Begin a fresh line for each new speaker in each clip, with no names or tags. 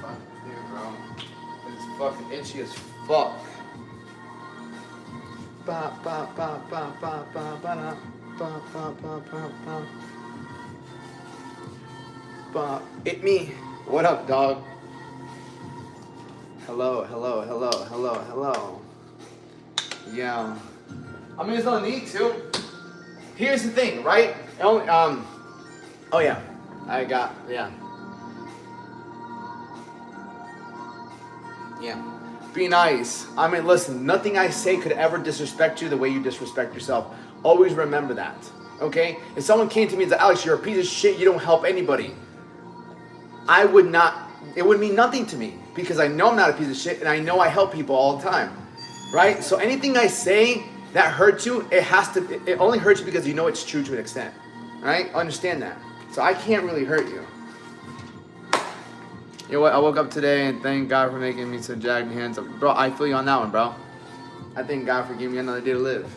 fuck you, bro. It's fucking itchy as fuck. Ba ba ba ba ba ba ba ba ba ba ba ba. Ba. It me. What up, dog? Hello, hello, hello, hello, hello. Yeah. I mean, there's no need to. Here's the thing, right? Oh yeah. Yeah. Be nice. I mean, listen, nothing I say could ever disrespect you the way you disrespect yourself. Always remember that, okay? If someone came to me and said, Alex, you're a piece of shit, you don't help anybody, it would mean nothing to me because I know I'm not a piece of shit and I know I help people all the time, right? So anything I say that hurts you, it only hurts you because you know it's true to an extent, right? Understand that. So I can't really hurt you. You know what? I woke up today and thank God for making me so jagged hands up. Bro, I feel you on that one, bro. I thank God for giving me another day to live.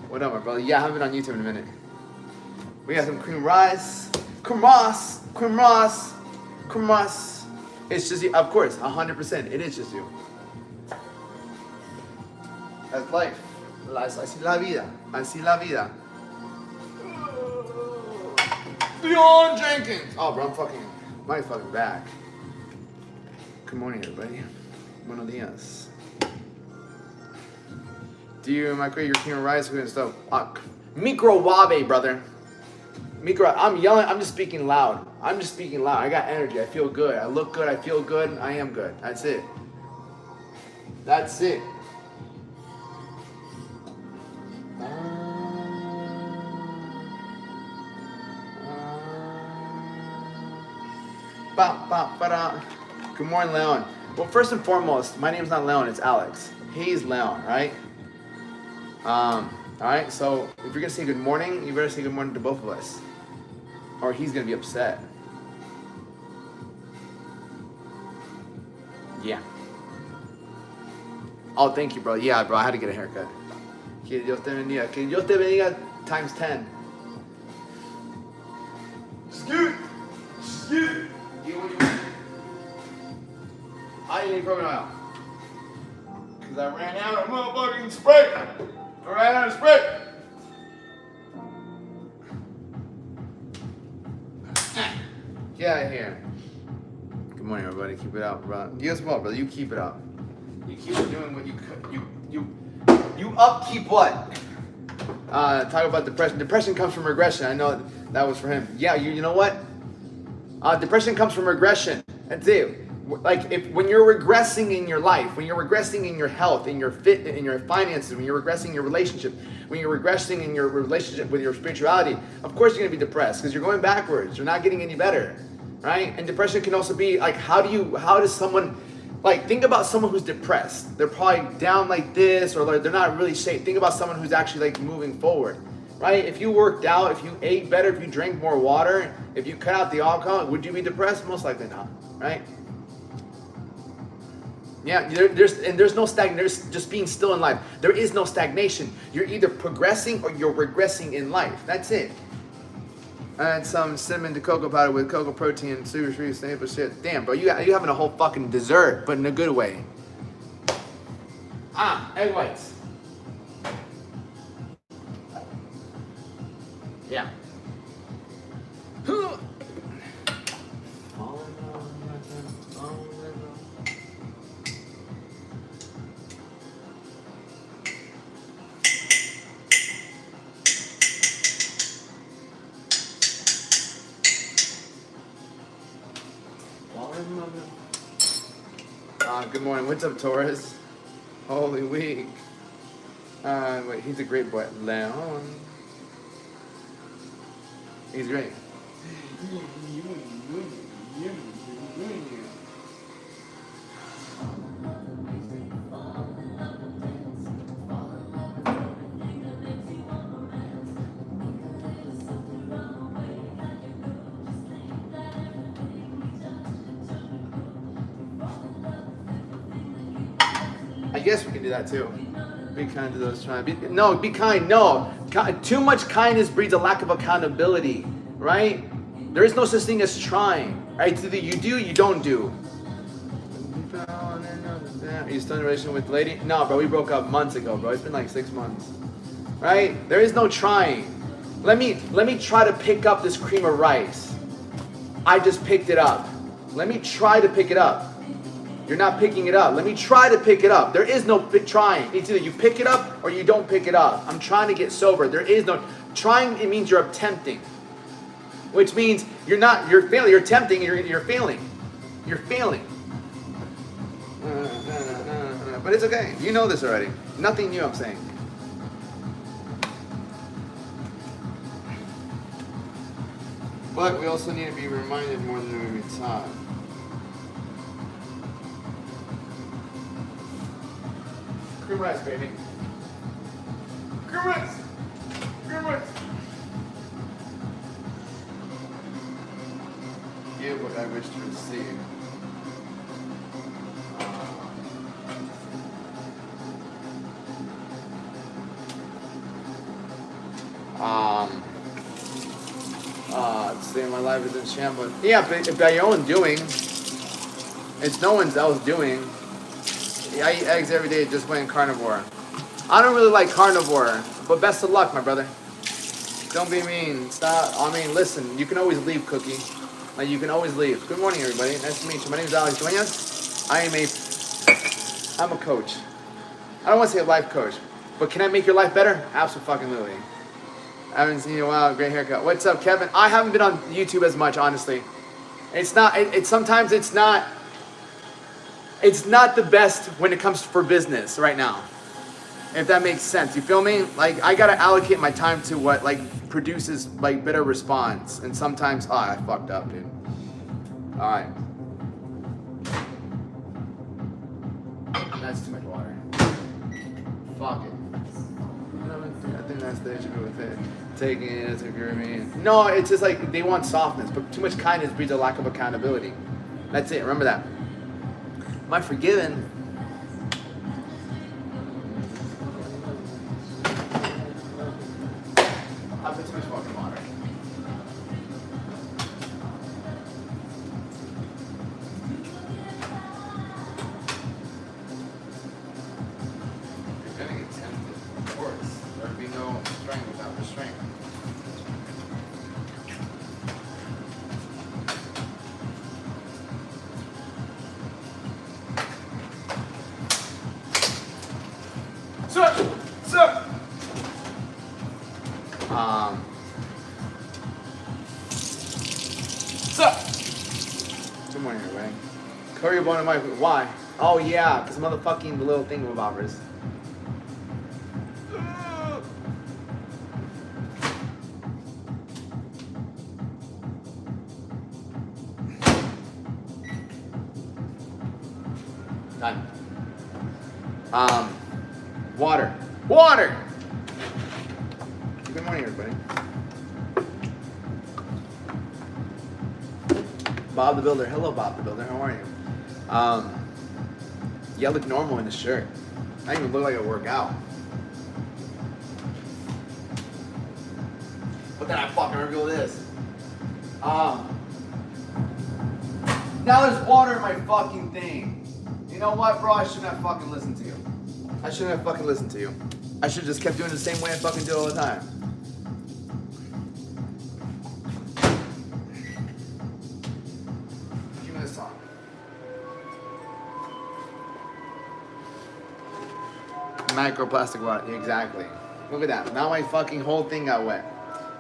What up, my brother? Yeah, I haven't been on YouTube in a minute. We got some cream rice. Cream rice. It's just you. Of course, 100%. It is just you. That's life. Así la vida. Así la vida. Dion Jenkins. Oh, bro, my fucking back. Good morning, everybody. Buenos dias. Do you microwave your cream rice and stuff? Micro wabe, brother. I'm yelling. I'm just speaking loud. I got energy. I feel good. I look good. I feel good. I am good. That's it. Good morning, Leon. Well, first and foremost, my name's not Leon, it's Alex. He's Leon, right? All right, so if you're gonna say good morning, you better say good morning to both of us, or he's gonna be upset. Yeah. Oh, thank you, bro. Yeah, bro, I had to get a haircut. Que Dios te bendiga. Que Dios te bendiga times 10. Scoot. I didn't even out. Because I ran out of motherfucking spray. I ran out of spray. Get out of here. Good morning, everybody. Keep it up, bro. You as well, brother. You keep it up. You keep doing what you could. You upkeep what? Talk about depression. Depression comes from regression. I know that was for him. Yeah, you know what? Depression comes from regression. That's it. Like when you're regressing in your life, when you're regressing in your health, in your fit, in your finances, when you're regressing in your relationship, when you're regressing in your relationship with your spirituality, of course you're gonna be depressed because you're going backwards. You're not getting any better, right? And depression can also be like, how does someone, like, think about someone who's depressed. They're probably down like this, or like they're not really safe. Think about someone who's actually like moving forward, right? If you worked out, if you ate better, if you drank more water, if you cut out the alcohol, would you be depressed? Most likely not, right? Yeah, there's no stagnation. There's just being still in life. There is no stagnation. You're either progressing or you're regressing in life. That's it. I had some cinnamon to cocoa powder with cocoa protein and super sweet staple shit. Damn, bro, you having a whole fucking dessert, but in a good way. Egg whites. Yeah. Good morning. What's up, Taurus? Holy week. Wait, he's a great boy. Leon. He's great. I guess we can do that too. Be kind to those trying. Be kind. No, too much kindness breeds a lack of accountability, right? There is no such thing as trying, right? It's either you do, you don't do. Are you still in a relationship with the lady? No, bro, we broke up months ago, bro. It's been like 6 months. Right? There is no trying. Let me try to pick up this cream of rice. I just picked it up. Let me try to pick it up. You're not picking it up. Let me try to pick it up. There is no trying. It's either you pick it up or you don't pick it up. I'm trying to get sober. There is no trying. It means you're attempting, which means you're failing. You're attempting. You're failing. You're failing. But it's okay. You know this already. Nothing new I'm saying. But we also need to be reminded more than we taught. Cream rice, baby. Cream rice. Cream rice. Give what I wish to receive. Say my life is in shambles. Yeah, but by your own doing. It's no one else doing. I eat eggs every day, just went carnivore. I don't really like carnivore, but best of luck, my brother. Don't be mean. Stop. I mean, listen, you can always leave, Cookie. Like, you can always leave. Good morning, everybody. Nice to meet you. My name is Alex Duenas. I'm a coach. I don't want to say a life coach, but can I make your life better? Absolutely. I haven't seen you in a while. Great haircut. What's up, Kevin? I haven't been on YouTube as much, honestly. Sometimes it's not the best when it comes for business right now. If that makes sense. You feel me? Like, I gotta allocate my time to what produces better response. And sometimes I fucked up, dude. Alright. That's too much water. Fuck it. I think that's the issue with it. Taking it as if you're mean. No, it's just they want softness, but too much kindness breeds a lack of accountability. That's it. Remember that. Am I forgiven? I put too much fucking water. You're gonna get tempted, of course. There'd be no strength without restraint. Good morning, everybody. Curry bone and Mike. Why? Oh yeah, because motherfucking little thingamabobbers. Done. Water. Water! Good morning, everybody. Bob the Builder. Hello, Bob the Builder. How are you? You look normal in the shirt. I even look like I work out. But then I fucking reveal this. Now there's water in my fucking thing. You know what, bro? I shouldn't have fucking listened to you. I shouldn't have fucking listened to you. I should have just kept doing it the same way I fucking do all the time. Give me this song. Microplastic water. Exactly. Look at that. Now my fucking whole thing got wet.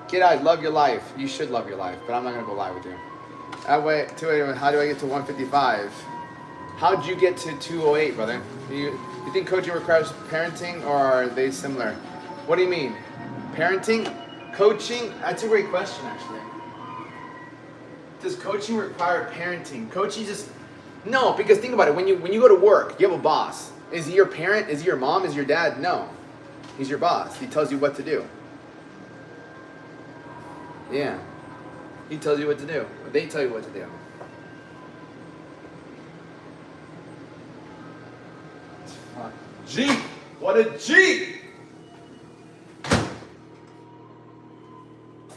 Kid, I love your life. You should love your life, but I'm not gonna go lie with you. That way, 281. How do I get to 155? How'd you get to 208, brother? You think coaching requires parenting, or are they similar? What do you mean? Parenting? Coaching? That's a great question, actually. Does coaching require parenting? Coaching just... No, because think about it. When you go to work, you have a boss. Is he your parent? Is he your mom? Is he your dad? No. He's your boss. He tells you what to do. Yeah. He tells you what to do. Or they tell you what to do. G! What a G!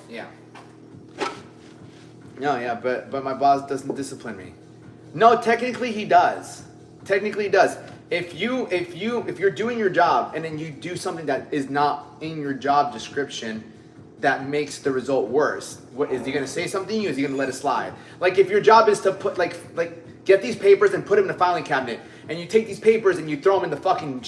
Yeah. No, yeah, but my boss doesn't discipline me. No, technically he does. Technically it does. If you're doing your job and then you do something that is not in your job description that makes the result worse, what is he gonna say something, or is he gonna let it slide? Like if your job is to put like get these papers and put them in the filing cabinet, and you take these papers and you throw them in the fucking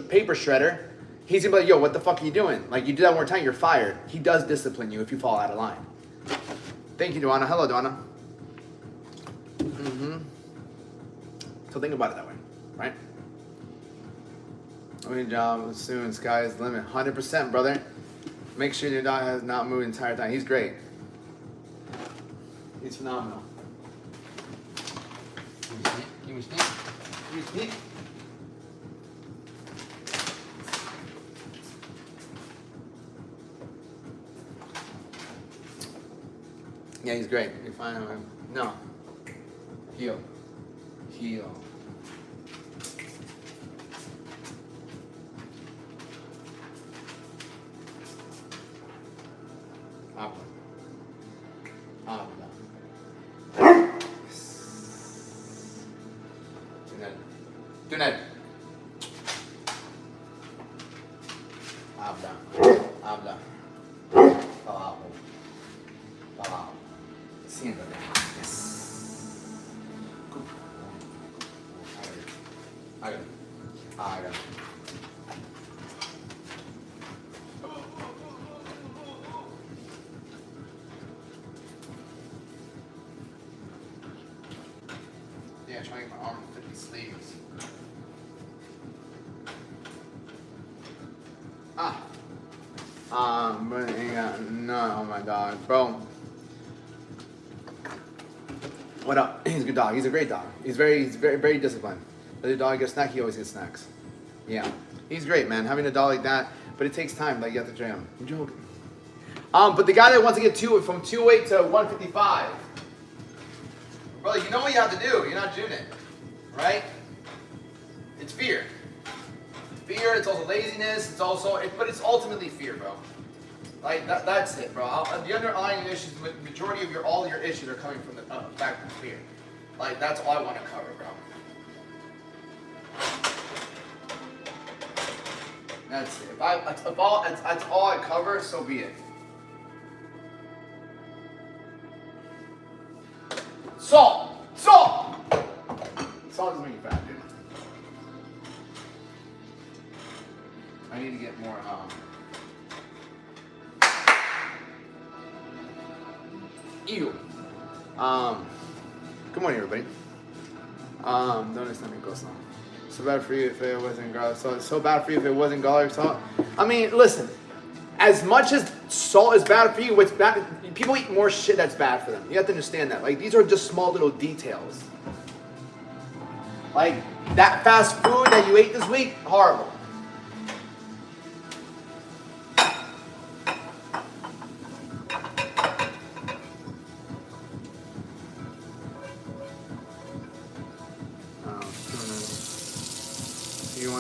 paper shredder, he's gonna be like, yo, what the fuck are you doing? Like you do that one more time, you're fired. He does discipline you if you fall out of line. Thank you, Duana. Hello, Duana. So think about it that way, right? Good job soon. Sky is the limit. 100%, brother. Make sure your dog has not moved the entire time. He's great. He's phenomenal. Give me sneak. Give me sneak. Yeah, he's great. You find him. No. Heel. Heel. Tuned. Habla. Habla. Trabajo. Trabajo. Siéntate. Yes. Hágalo. Hágalo. Yeah, trying to get my arm to fit these sleeves. But ain't got none on my dog, bro. What up? He's a good dog. He's a great dog. He's very disciplined. Let the dog get a snack, he always gets snacks. Yeah, he's great, man. Having a dog like that, but it takes time. Like you have to train him. I'm joking. But the guy that wants to get from 208 to 155, brother, you know what you have to do. You're not doing it, right? It's fear. Fear. It's also laziness. It's also, but it's ultimately fear, bro. Like that's it, bro. The underlying issues, majority of all your issues are coming from the fact of fear. Like that's all I want to cover, bro. That's it. If that's all I cover, so be it. Salt. Salt doesn't make you fat, dude. I need to get more. Ew. Good morning, everybody. No, it's not ghost now. So bad for you if it wasn't garlic salt. So bad for you if it wasn't garlic salt. I mean, listen. As much as salt is bad for you, what's bad? People eat more shit that's bad for them. You have to understand that. Like these are just small little details. Like that fast food that you ate this week, horrible.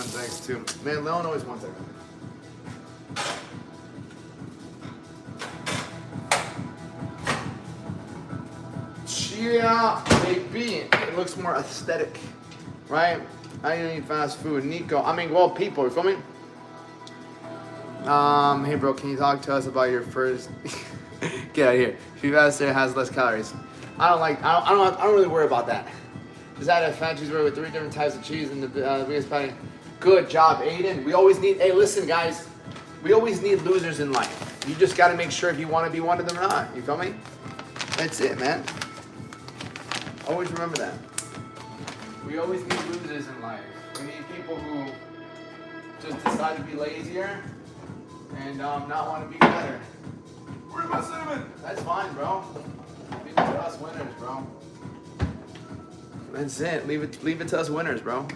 Thanks too. Man, Leon always wants that. Yeah, baby. It looks more aesthetic, right? I don't eat fast food. Nico. I mean, well, people, you feel me? Hey bro, can you talk to us about your first get out of here. Beef faster has less calories. I don't really worry about that. Just add a fat cheeseburger with 3 different types of cheese and the biggest patty. Good job, Aiden. We always need, hey, listen, guys. We always need losers in life. You just got to make sure if you want to be one of them or not. You feel me? That's it, man. Always remember that. We always need losers in life. We need people who just decide to be lazier and not want to be better. Where's my cinnamon? That's fine, bro. Leave it to us winners, bro. That's it. Leave it to us winners, bro.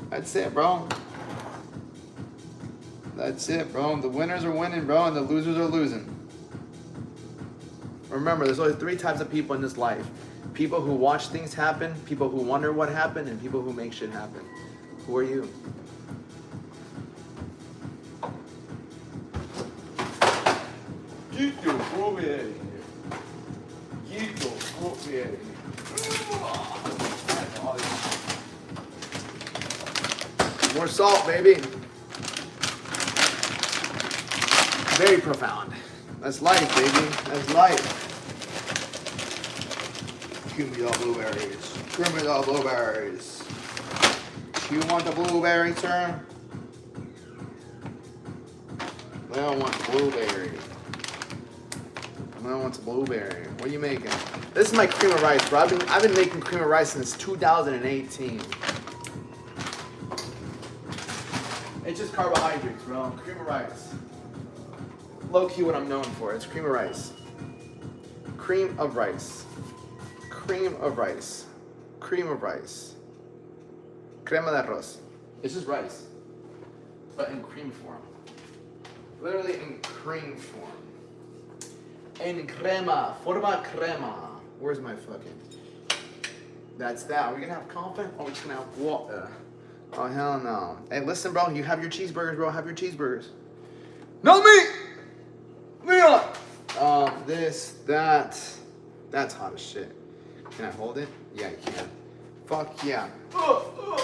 That's it, bro. That's it, bro. The winners are winning, bro, and the losers are losing. Remember, there's only 3 types of people in this life. People who watch things happen, people who wonder what happened, and people who make shit happen. Who are you? Get your booby out of here. Get your booby out of here. More salt, baby. Very profound. That's life, baby. That's life. Give me the blueberries. Give me the blueberries. You want the blueberry, sir? Leon wants blueberry. Leon wants a blueberry. What are you making? This is my cream of rice, bro. I've been making cream of rice since 2018. It's just carbohydrates, bro. Cream of rice. Low key what I'm known for. It's cream of rice. Cream of rice. Cream of rice. Cream of rice. Crema de arroz. It's just rice, but in cream form. Literally in cream form. En crema. Forma crema. Where's my fucking... That's that. Are we gonna have confidence or are we just gonna have water? Oh, hell no. Hey, listen, bro. You have your cheeseburgers, bro. Have your cheeseburgers. No meat! Leon! That's hot as shit. Can I hold it? Yeah, you can. Fuck yeah. No, bro,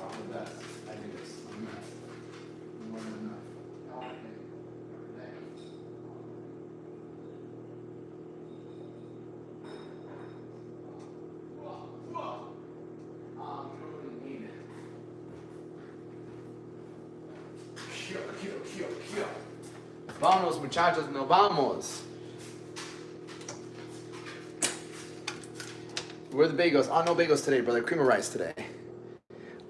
I'm the best. I do this. I'm the best. More than enough. Vamos, muchachos, no vamos. Where are the bagels? Oh, no bagels today, brother. Cream of rice today.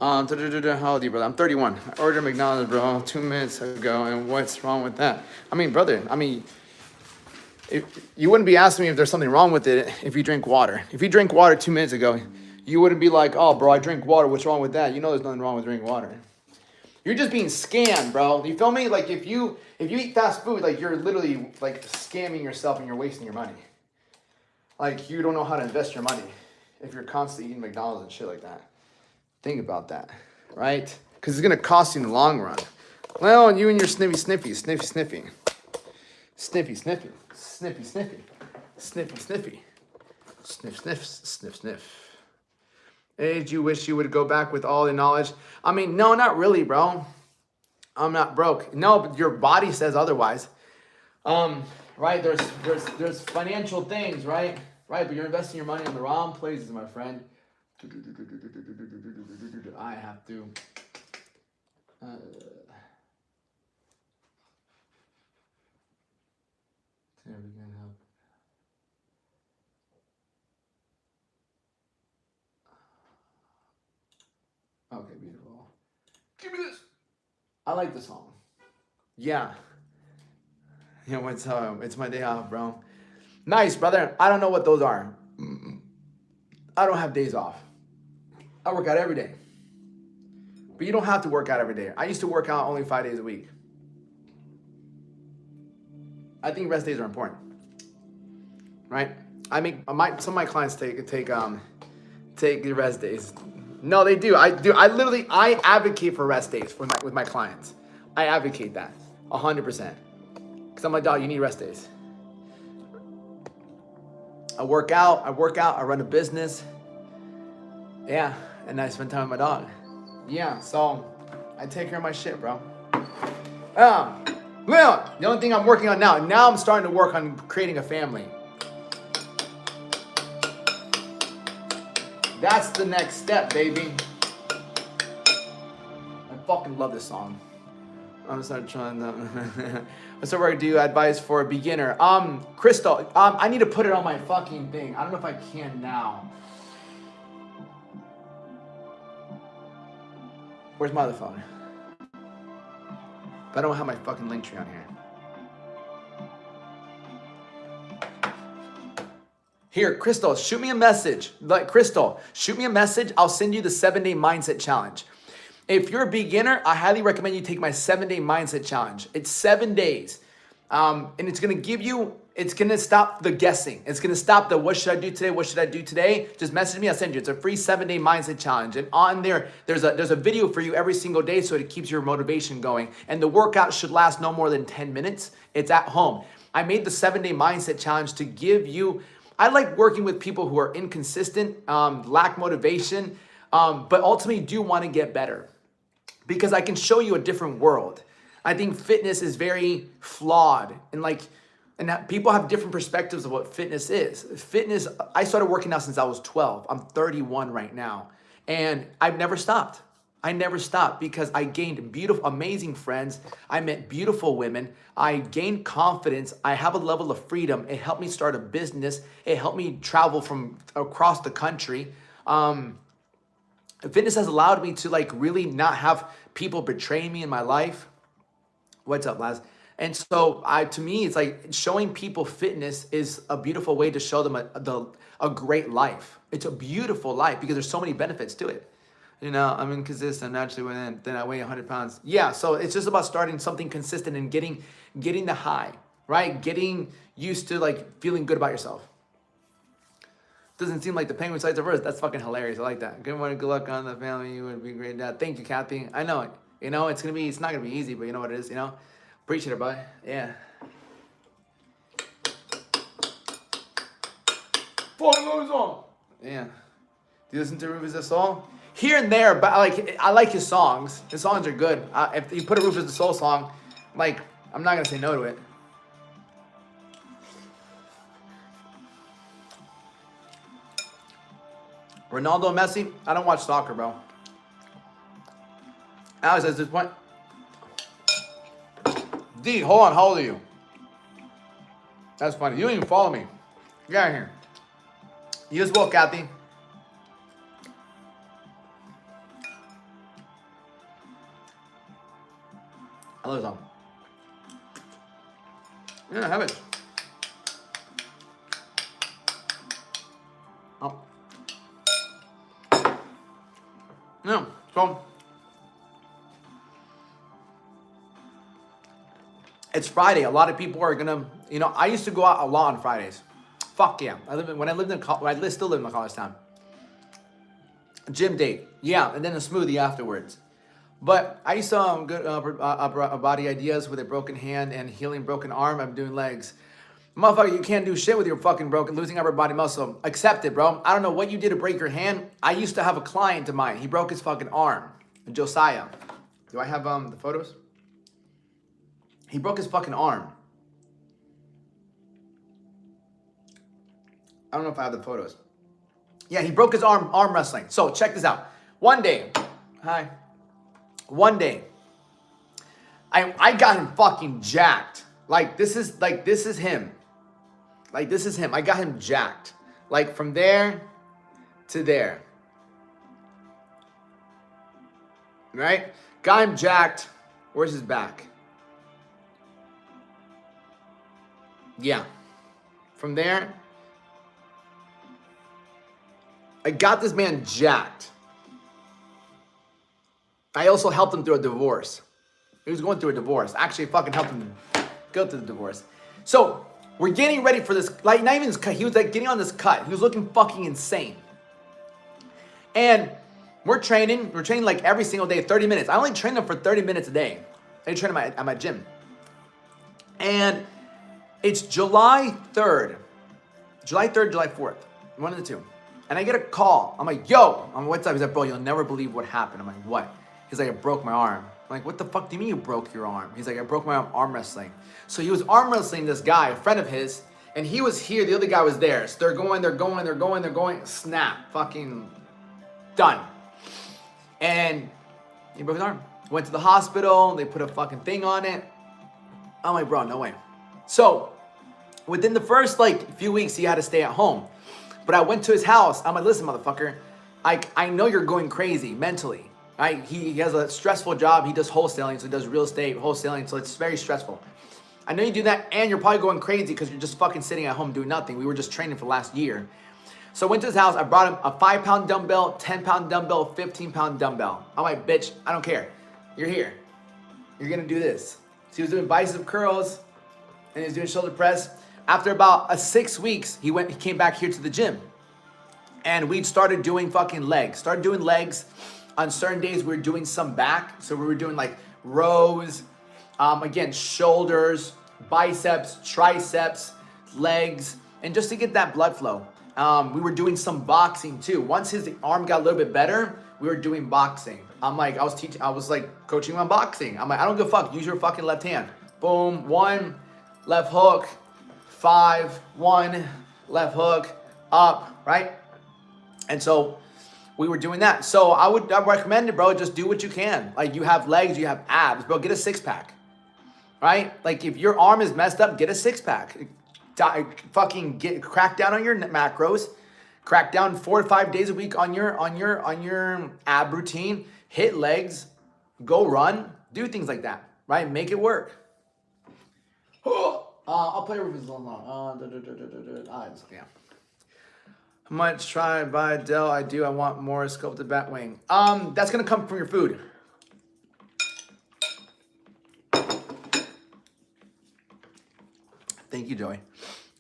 How old are you, brother? I'm 31. I ordered McDonald's, bro, 2 minutes ago, and what's wrong with that? I mean, brother, you wouldn't be asking me if there's something wrong with it if you drink water. If you drank water 2 minutes ago, you wouldn't be like, oh, bro, I drink water. What's wrong with that? You know there's nothing wrong with drinking water. You're just being scammed, bro. You feel me? Like, if you eat fast food, like, you're literally, like, scamming yourself and you're wasting your money. Like, you don't know how to invest your money if you're constantly eating McDonald's and shit like that. Think about that, right? Because it's going to cost you in the long run. Well, you and your sniffy. Sniffy, sniffy. Sniffy, sniffy. Sniffy, sniffy. Sniff, sniff. Did you wish you would go back with all the knowledge? I mean, no, not really, bro. I'm not broke. No, but your body says otherwise. Right? There's financial things, right? Right, but you're investing your money in the wrong places, my friend. I have to. There we go. Help. Okay, beautiful. Give me this. I like the song. Yeah. Yeah, what's up? It's my day off, bro. Nice, brother. I don't know what those are. I don't have days off. I work out every day. But you don't have to work out every day. I used to work out only 5 days a week. I think rest days are important. Right? Some of my clients take the rest days. No, they do. I do. I advocate for rest days with my clients. I advocate that 100%. Because I'm like, dog, you need rest days. I work out, I run a business. Yeah, and I spend time with my dog. Yeah, so I take care of my shit, bro. Leon, the only thing I'm working on now I'm starting to work on creating a family. That's the next step, baby. I fucking love this song. I'm just not trying that. What's over? Do you advise for a beginner? Crystal, I need to put it on my fucking thing. I don't know if I can now. Where's my other phone? But I don't have my fucking link tree on here. Here, Crystal, shoot me a message. Crystal, shoot me a message. I'll send you the 7-day mindset challenge. If you're a beginner, I highly recommend you take my 7-day mindset challenge. It's 7 days. And it's going to give you, it's going to stop the guessing. It's going to stop the what should I do today? What should I do today? Just message me. I'll send you. It's a free 7-day mindset challenge. And on there, there's a video for you every single day so it keeps your motivation going. And the workout should last no more than 10 minutes. It's at home. I made the 7-day mindset challenge to give you, I like working with people who are inconsistent, lack motivation,
But ultimately do want to get better because I can show you a different world. I think fitness is very flawed and that people have different perspectives of what fitness is. Fitness, I started working out since I was 12. I'm 31 right now. And I've never stopped. I never stopped because I gained beautiful, amazing friends. I met beautiful women. I gained confidence. I have a level of freedom. It helped me start a business. It helped me travel from across the country. Fitness has allowed me to really not have people betray me in my life. What's up, Laz? And so to me, it's like showing people fitness is a beautiful way to show them a great life. It's a beautiful life because there's so many benefits to it. I'm inconsistent naturally within, then I weigh 100 pounds. Yeah, so it's just about starting something consistent and getting the high, right? Getting used to feeling good about yourself. Doesn't seem like the penguin sides are verse. That's fucking hilarious. I like that. Good morning, good luck on the family. You would be great dad. Thank you, Kathy. I know it. It's not gonna be easy, but you know what it is, Appreciate it, bud. Yeah. Fucking love his song. Yeah. Do you listen to Rufus the Soul? Here and there, but I like his songs. His songs are good. If you put a Rufus the Soul song, I'm not gonna say no to it. Ronaldo, Messi. I don't watch soccer, bro. Alex, at this point. D, hold on. How old are you? That's funny. You don't even follow me. Get out of here. You as well, Kathy. I love song. Yeah, have it. Oh. No, so it's Friday. A lot of people are gonna, I used to go out a lot on Fridays. Fuck yeah. When I still live in the college town. Gym date, yeah, and then a smoothie afterwards. But I used to good upper body ideas with a broken hand and healing broken arm. I'm doing legs. Motherfucker, you can't do shit with your fucking losing upper body muscle. Accept it, bro. I don't know what you did to break your hand. I used to have a client of mine. He broke his fucking arm. Josiah. Do I have the photos? He broke his fucking arm. I don't know if I have the photos. Yeah, he broke his arm wrestling. So check this out. One day, I got him fucking jacked. This is him. This is him. I got him jacked. From there to there. Right? Got him jacked. Where's his back? Yeah. From there, I got this man jacked. I also helped him through a divorce. He was going through a divorce. Actually, I fucking helped him go through the divorce. So, we're getting ready for this, not even this cut. He was getting on this cut. He was looking fucking insane. And we're training every single day, 30 minutes. I only train him for 30 minutes a day. I train him at my gym. And it's July 3rd, July 4th, one of the two. And I get a call. I'm like, yo, what's up? He's like, bro, you'll never believe what happened. I'm like, what? He's like, I broke my arm. I'm like, what the fuck do you mean you broke your arm? He's like, I broke my arm wrestling. So he was arm wrestling this guy, a friend of his, and he was here, the other guy was there. So they're going, snap, fucking done. And he broke his arm. Went to the hospital, they put a fucking thing on it. I'm like, bro, no way. So within the first few weeks, he had to stay at home. But I went to his house. I'm like, listen, motherfucker, I know you're going crazy mentally. Right? He has a stressful job. He does wholesaling, so he does real estate wholesaling, so it's very stressful. I know you do that, and you're probably going crazy because you're just fucking sitting at home doing nothing. We were just training for the last year. So I went to his house. I brought him a 5-pound dumbbell, 10-pound dumbbell, 15-pound dumbbell. I'm like, bitch, I don't care. You're here. You're going to do this. So he was doing bicep curls, and he was doing shoulder press. After about 6 weeks, he came back here to the gym. And we started doing fucking legs. Started doing legs. On certain days, we were doing some back. So we were doing rows, again, shoulders, biceps, triceps, legs, and just to get that blood flow. We were doing some boxing too. Once his arm got a little bit better, we were doing boxing. I was like coaching him on boxing. I'm like, I don't give a fuck. Use your fucking left hand. Boom, 1, left hook, 5, 1, left hook, up, right? And so we were doing that. So I recommend it, bro. Just do what you can. Like, you have legs, you have abs, bro. Get a 6-pack, right? Like, if your arm is messed up, get a 6-pack. Crack down on your macros. Crack down 4 to 5 days a week on your ab routine. Hit legs, go run, do things like that, right? Make it work. I'll play with this long. Yeah. How much try by Dell? I do. I want more sculpted bat wing. That's gonna come from your food. Thank you, Joey.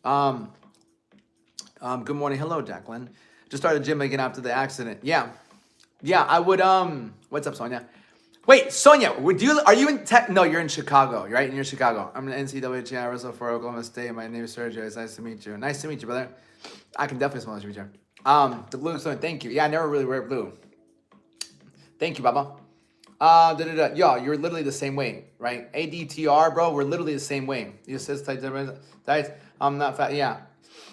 Good morning. Hello, Jacqueline. Just started gym again after the accident. Yeah, I would, what's up, Sonia? Wait, Sonia, are you in no, you're in Chicago, right? You're in Chicago. I'm an NCAA champ, wrestle for Oklahoma State. My name is Sergio. It's nice to meet you. Nice to meet you, brother. I can definitely smell you, Sergio. The blue, Sonia, thank you. Yeah, I never really wear blue. Thank you, Baba. Yo, you're literally the same way, right? ADTR, bro, we're literally the same way. You says diets, I'm not fat, yeah.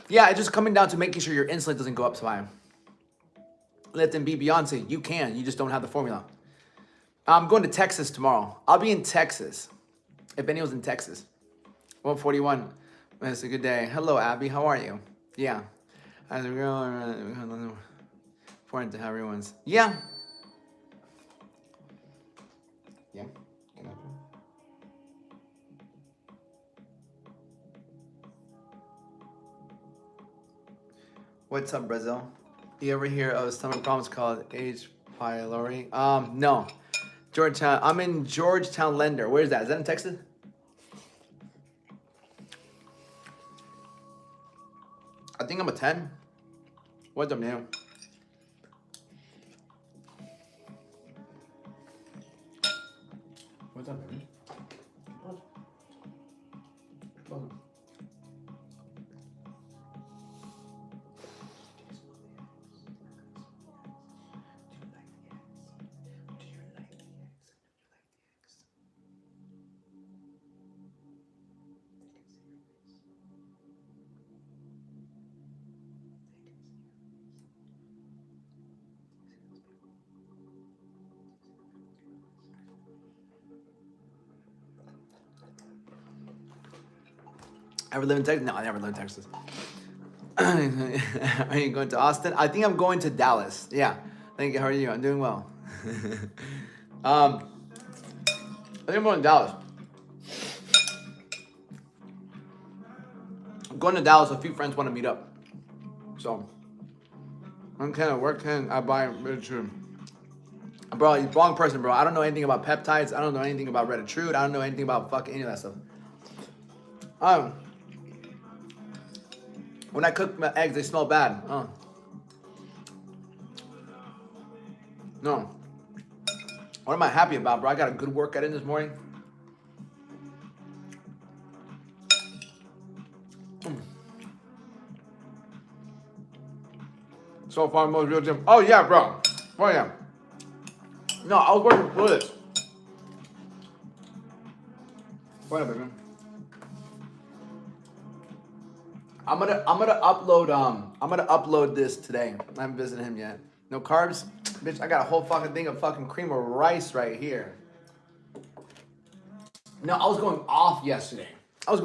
Yeah, it's just coming down to making sure your insulin doesn't go up so high. Let them be Beyonce. You can. You just don't have the formula. I'm going to Texas tomorrow. I'll be in Texas. If anyone's in Texas. 141. It's a good day. Hello, Abby. How are you? Yeah. As a girl, important to have everyone's. Yeah. Yeah. What's up, Brazil? You ever hear of stomach problems called H. pylori? No. Georgetown. I'm in Georgetown Lender. Where is that? Is that in Texas? I think I'm a 10. What's up, man? What's up, baby? Ever live in Texas? No, I never lived in Texas. Are you going to Austin? I think I'm going to Dallas. Yeah. Thank you. How are you? I'm doing well. I think I'm going to Dallas. I'm going to Dallas. A few friends want to meet up. So, I'm kind of, where can I buy Redditrude? Bro, you're the wrong person, bro. I don't know anything about peptides. I don't know anything about Redditrude. I don't know anything about fucking any of that stuff. When I cook my eggs, they smell bad. No. What am I happy about, bro? I got a good workout in this morning. So far, most real gym. Oh, yeah, bro. Oh, yeah. No, I was working for this. What up, baby? I'm gonna upload this today. I haven't visited him yet. No carbs? Bitch, I got a whole fucking thing of fucking cream of rice right here. No, I was going off yesterday. I have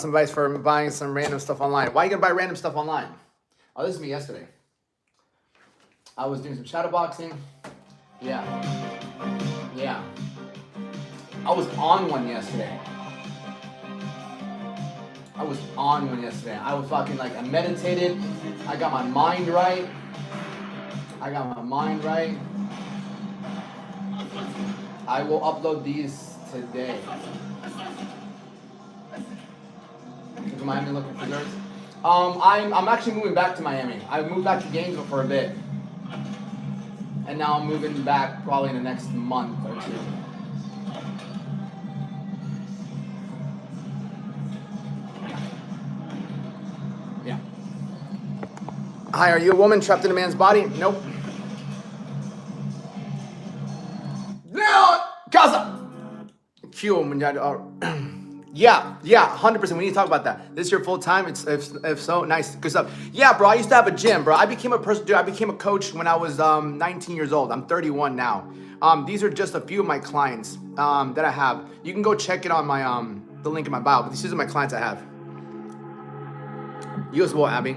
some advice for buying some random stuff online. Why are you gonna buy random stuff online? Oh, this is me yesterday. I was doing some shadow boxing. Yeah. I was on one yesterday. I was fucking like, I meditated. I got my mind right. I will upload these today. Is Miami looking for nerds? I'm actually moving back to Miami. I moved back to Gainesville for a bit. And now I'm moving back probably in the next month or two. Hi, are you a woman trapped in a man's body? Nope. No, casa. Q. Yeah, 100%. We need to talk about that. This is your full time. It's if so, nice, good stuff. Yeah, bro. I used to have a gym, bro. I became a person, dude. I became a coach when I was 19 years old. I'm 31 now. These are just a few of my clients that I have. You can go check it on my the link in my bio. But these are my clients I have. You as well, Abby.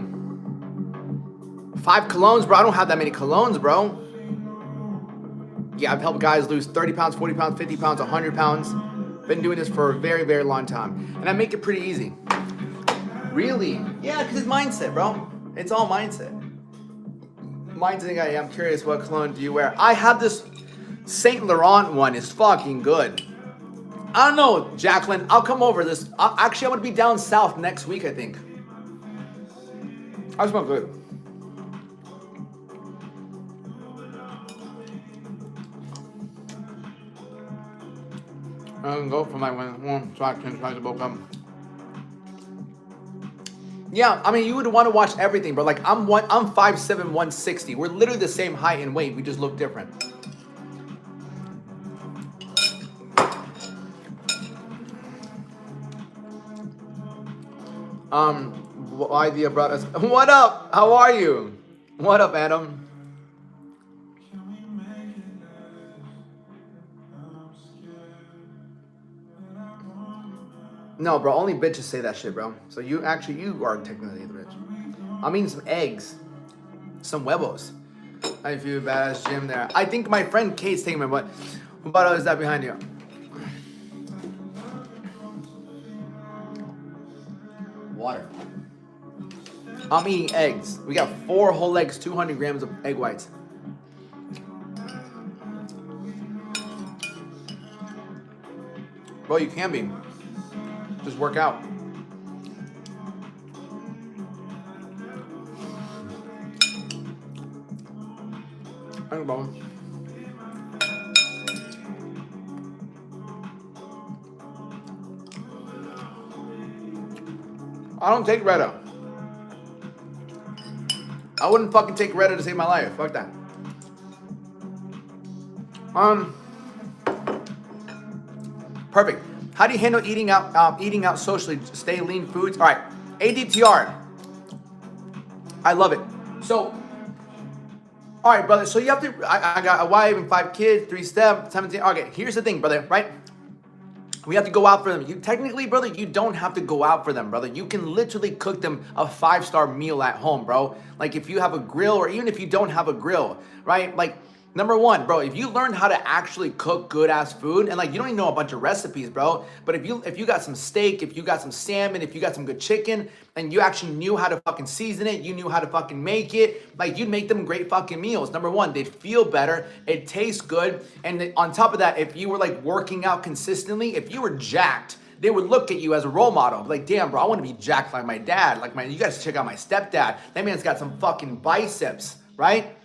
5 colognes, bro. I don't have that many colognes, bro. Yeah, I've helped guys lose 30 pounds, 40 pounds, 50 pounds, 100 pounds. Been doing this for a very, very long time. And I make it pretty easy. Really? Yeah, because it's mindset, bro. It's all mindset. Mindset guy, I'm curious, what cologne do you wear? I have this Saint Laurent one. It's fucking good. I don't know, Jacqueline. I'll come over this. Actually, I'm going to be down south next week, I think. I smell good. I can go for my one so I can try to book them. Yeah, I mean, you would want to watch everything, bro. Like, I'm 5'7", 160. We're literally the same height and weight. We just look different. Why the brought us? What up? How are you? What up, Adam? No, bro, only bitches say that shit, bro. So you are technically the bitch. I'm eating some eggs. Some huevos. I feel badass gym there. I think my friend Kate's taking my butt. What is that behind you? Water. I'm eating eggs. We got 4 whole eggs, 200 grams of egg whites. Bro, you can be. Just work out. Thanks, bro. I don't take Retta. I wouldn't fucking take Retta to save my life. Fuck that. Perfect. How do you handle eating out socially? Stay lean foods. All right. ADTR. I love it. So, all right, brother. So you have to. I got a wife and 5 kids, 3 steps, 17. Okay. Here's the thing, brother. Right. We have to go out for them. You technically, brother, you don't have to go out for them, brother. You can literally cook them a 5-star meal at home, bro. Like if you have a grill, or even if you don't have a grill, right? Like, number one, bro, if you learn how to actually cook good ass food, and like you don't even know a bunch of recipes, bro, but if you got some steak, if you got some salmon, if you got some good chicken, and you actually knew how to fucking season it, you knew how to fucking make it, like you'd make them great fucking meals. Number one, they'd feel better, it tastes good, and on top of that, if you were like working out consistently, if you were jacked, they would look at you as a role model. Like, damn, bro, I want to be jacked like my dad. Like you guys check out my stepdad. That man's got some fucking biceps, right?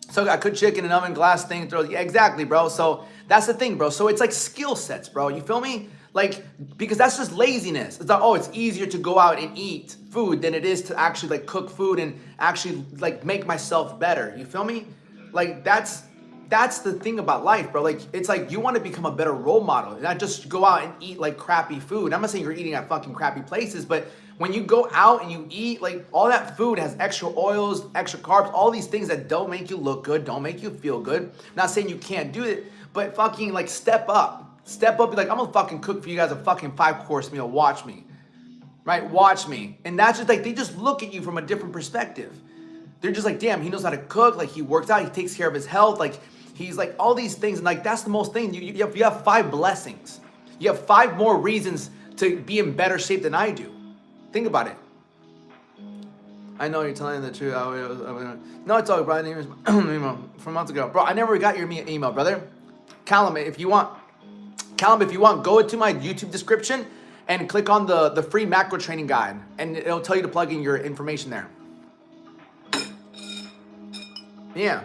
So I cook chicken in an oven, glass thing, throw. Yeah, exactly, bro. So that's the thing, bro. So it's like skill sets, bro. You feel me? Like, because that's just laziness. It's like, oh, it's easier to go out and eat food than it is to actually like cook food and actually like make myself better. You feel me? Like that's the thing about life, bro. Like it's like you want to become a better role model, not just go out and eat like crappy food. I'm not saying you're eating at fucking crappy places, but when you go out and you eat, like all that food has extra oils, extra carbs, all these things that don't make you look good, don't make you feel good. Not saying you can't do it, but fucking like step up. Step up, be like, I'm gonna fucking cook for you guys a fucking 5-course meal. Watch me. Right? Watch me. And that's just like, they just look at you from a different perspective. They're just like, damn, he knows how to cook. Like he works out, he takes care of his health. Like he's like all these things. And like, that's the most thing. You have 5 blessings. You have 5 more reasons to be in better shape than I do. Think about it. I know you're telling the truth. No, it's all right, bro. Email from months ago. Bro, I never got your email, brother. Callum, if you want, go into my YouTube description and click on the free macro training guide. And it'll tell you to plug in your information there. Yeah.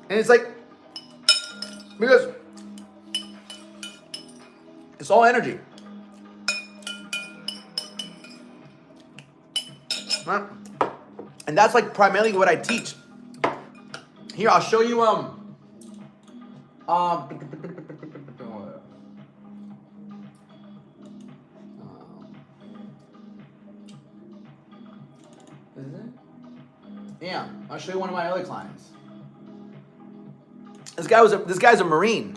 And it's like, because it's all energy. Right? And that's like primarily what I teach. Here, I'll show you, is it? Yeah, I'll show you one of my other clients. This guy's a Marine.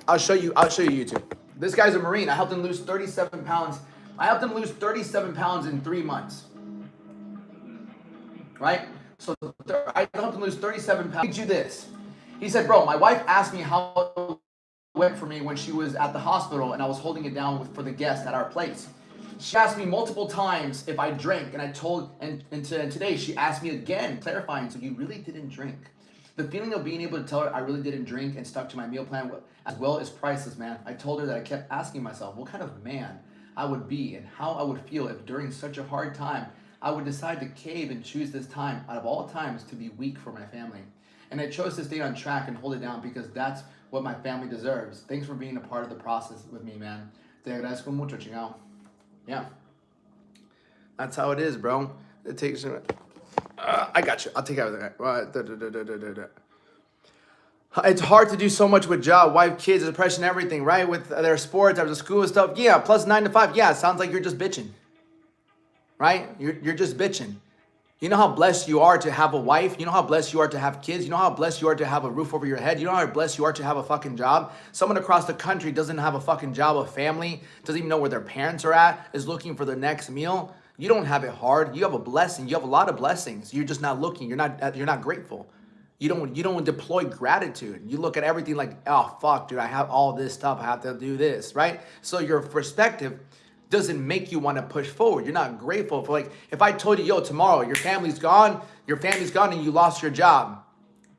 I'll show you YouTube. This guy's a Marine. I helped him lose 37 pounds. I helped him lose 37 pounds in 3 months. Right? So I helped him lose 37 pounds. He did this. He said, bro, my wife asked me how it went for me when she was at the hospital and I was holding it down for the guests at our place. She asked me multiple times if I drank, and I told, and today she asked me again, clarifying, so you really didn't drink. The feeling of being able to tell her I really didn't drink and stuck to my meal plan as well is priceless, man. I told her that I kept asking myself what kind of man I would be and how I would feel if during such a hard time I would decide to cave and choose this time out of all times to be weak for my family. And I chose to stay on track and hold it down because that's what my family deserves. Thanks for being a part of the process with me, man. Te agradezco mucho, chingao. Yeah. That's how it is, bro. It takes... I got you. I'll take everything. It's hard to do so much with job, wife, kids, depression, everything, right? With their sports, after school and stuff. Yeah, plus 9 to 5. Yeah, it sounds like you're just bitching. Right? You're just bitching. You know how blessed you are to have a wife? You know how blessed you are to have kids? You know how blessed you are to have a roof over your head? You know how blessed you are to have a fucking job? Someone across the country doesn't have a fucking job, a family, doesn't even know where their parents are at, is looking for their next meal. You don't have it hard. You have a blessing. You have a lot of blessings. You're just not looking. You're not grateful. You don't deploy gratitude. You look at everything like, oh fuck, dude, I have all this stuff. I have to do this, right? So your perspective doesn't make you want to push forward. You're not grateful for, like, if I told you, yo, tomorrow your family's gone and you lost your job,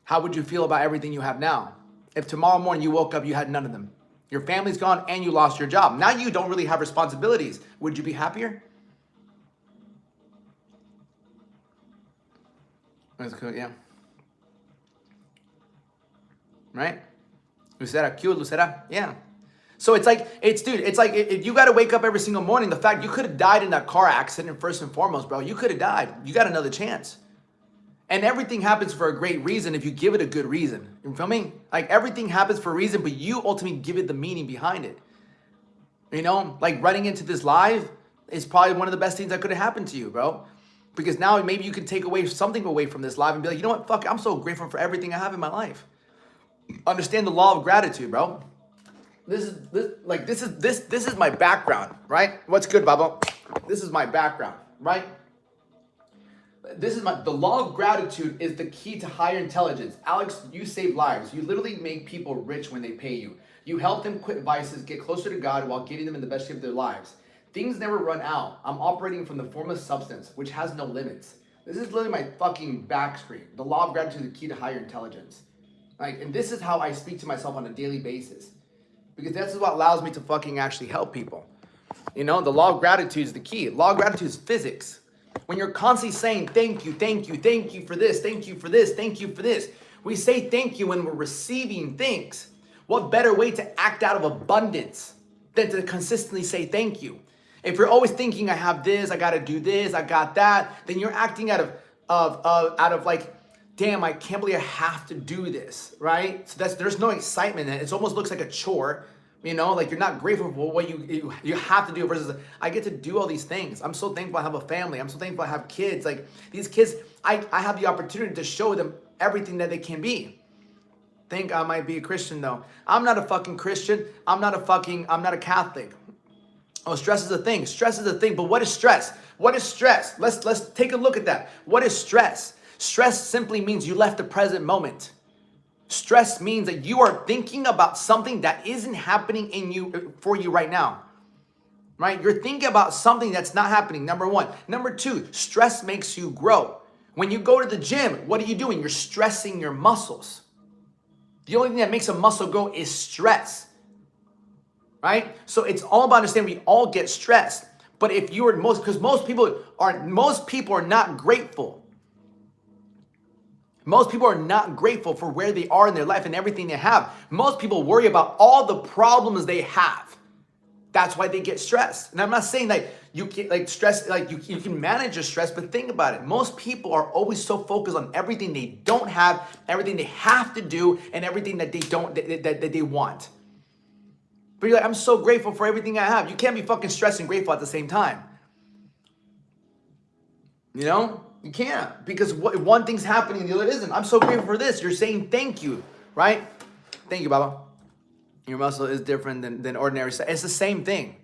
how would you feel about everything you have now? If tomorrow morning you woke up, you had none of them. Your family's gone and you lost your job. Now you don't really have responsibilities. Would you be happier? That's cool, yeah. Right? Lucera, cute, Lucera, yeah. So it's like if you got to wake up every single morning, the fact you could have died in that car accident, first and foremost, bro, you could have died. You got another chance. And everything happens for a great reason if you give it a good reason. You feel me? Like everything happens for a reason, but you ultimately give it the meaning behind it. You know, like running into this live is probably one of the best things that could have happened to you, bro. Because now maybe you can take something away from this live and be like, you know what, fuck, I'm so grateful for everything I have in my life. Understand the law of gratitude, bro. This is my background, right? What's good, Baba? This is my background, right? The law of gratitude is the key to higher intelligence. Alex, you save lives. You literally make people rich when they pay you. You help them quit vices, get closer to God while getting them in the best shape of their lives. Things never run out. I'm operating from the formless substance, which has no limits. This is literally my fucking back screen. The law of gratitude is the key to higher intelligence. Like, and this is how I speak to myself on a daily basis. Because this is what allows me to fucking actually help people. You know, the law of gratitude is the key. Law of gratitude is physics. When you're constantly saying, thank you for this, thank you for this, thank you for this. We say thank you when we're receiving things. What better way to act out of abundance than to consistently say thank you? If you're always thinking, I have this, I gotta do this, I got that, then you're acting out of like, damn, I can't believe I have to do this, right? So there's no excitement in it. It almost looks like a chore, you know, like you're not grateful for what you have to do versus I get to do all these things. I'm so thankful I have a family. I'm so thankful I have kids. Like these kids, I have the opportunity to show them everything that they can be. Think I might be a Christian though. I'm not a fucking Christian. I'm not a Catholic. Oh, stress is a thing. Stress is a thing. But what is stress? What is stress? Let's take a look at that. What is stress? Stress simply means you left the present moment. Stress means that you are thinking about something that isn't happening for you right now. Right? You're thinking about something that's not happening. Number one. Number two, stress makes you grow. When you go to the gym, what are you doing? You're stressing your muscles. The only thing that makes a muscle grow is stress. Right? So it's all about understanding we all get stressed. But if you are because most people are not grateful. Most people are not grateful for where they are in their life and everything they have. Most people worry about all the problems they have. That's why they get stressed. And I'm not saying that you can like stress, like you can manage your stress, but think about it. Most people are always so focused on everything they don't have, everything they have to do, and everything that they don't, that they want. But you're like, I'm so grateful for everything I have. You can't be fucking stressed and grateful at the same time. You know? You can't, because one thing's happening and the other isn't. I'm so grateful for this. You're saying thank you, right? Thank you, Baba. Your muscle is different than ordinary. It's the same thing,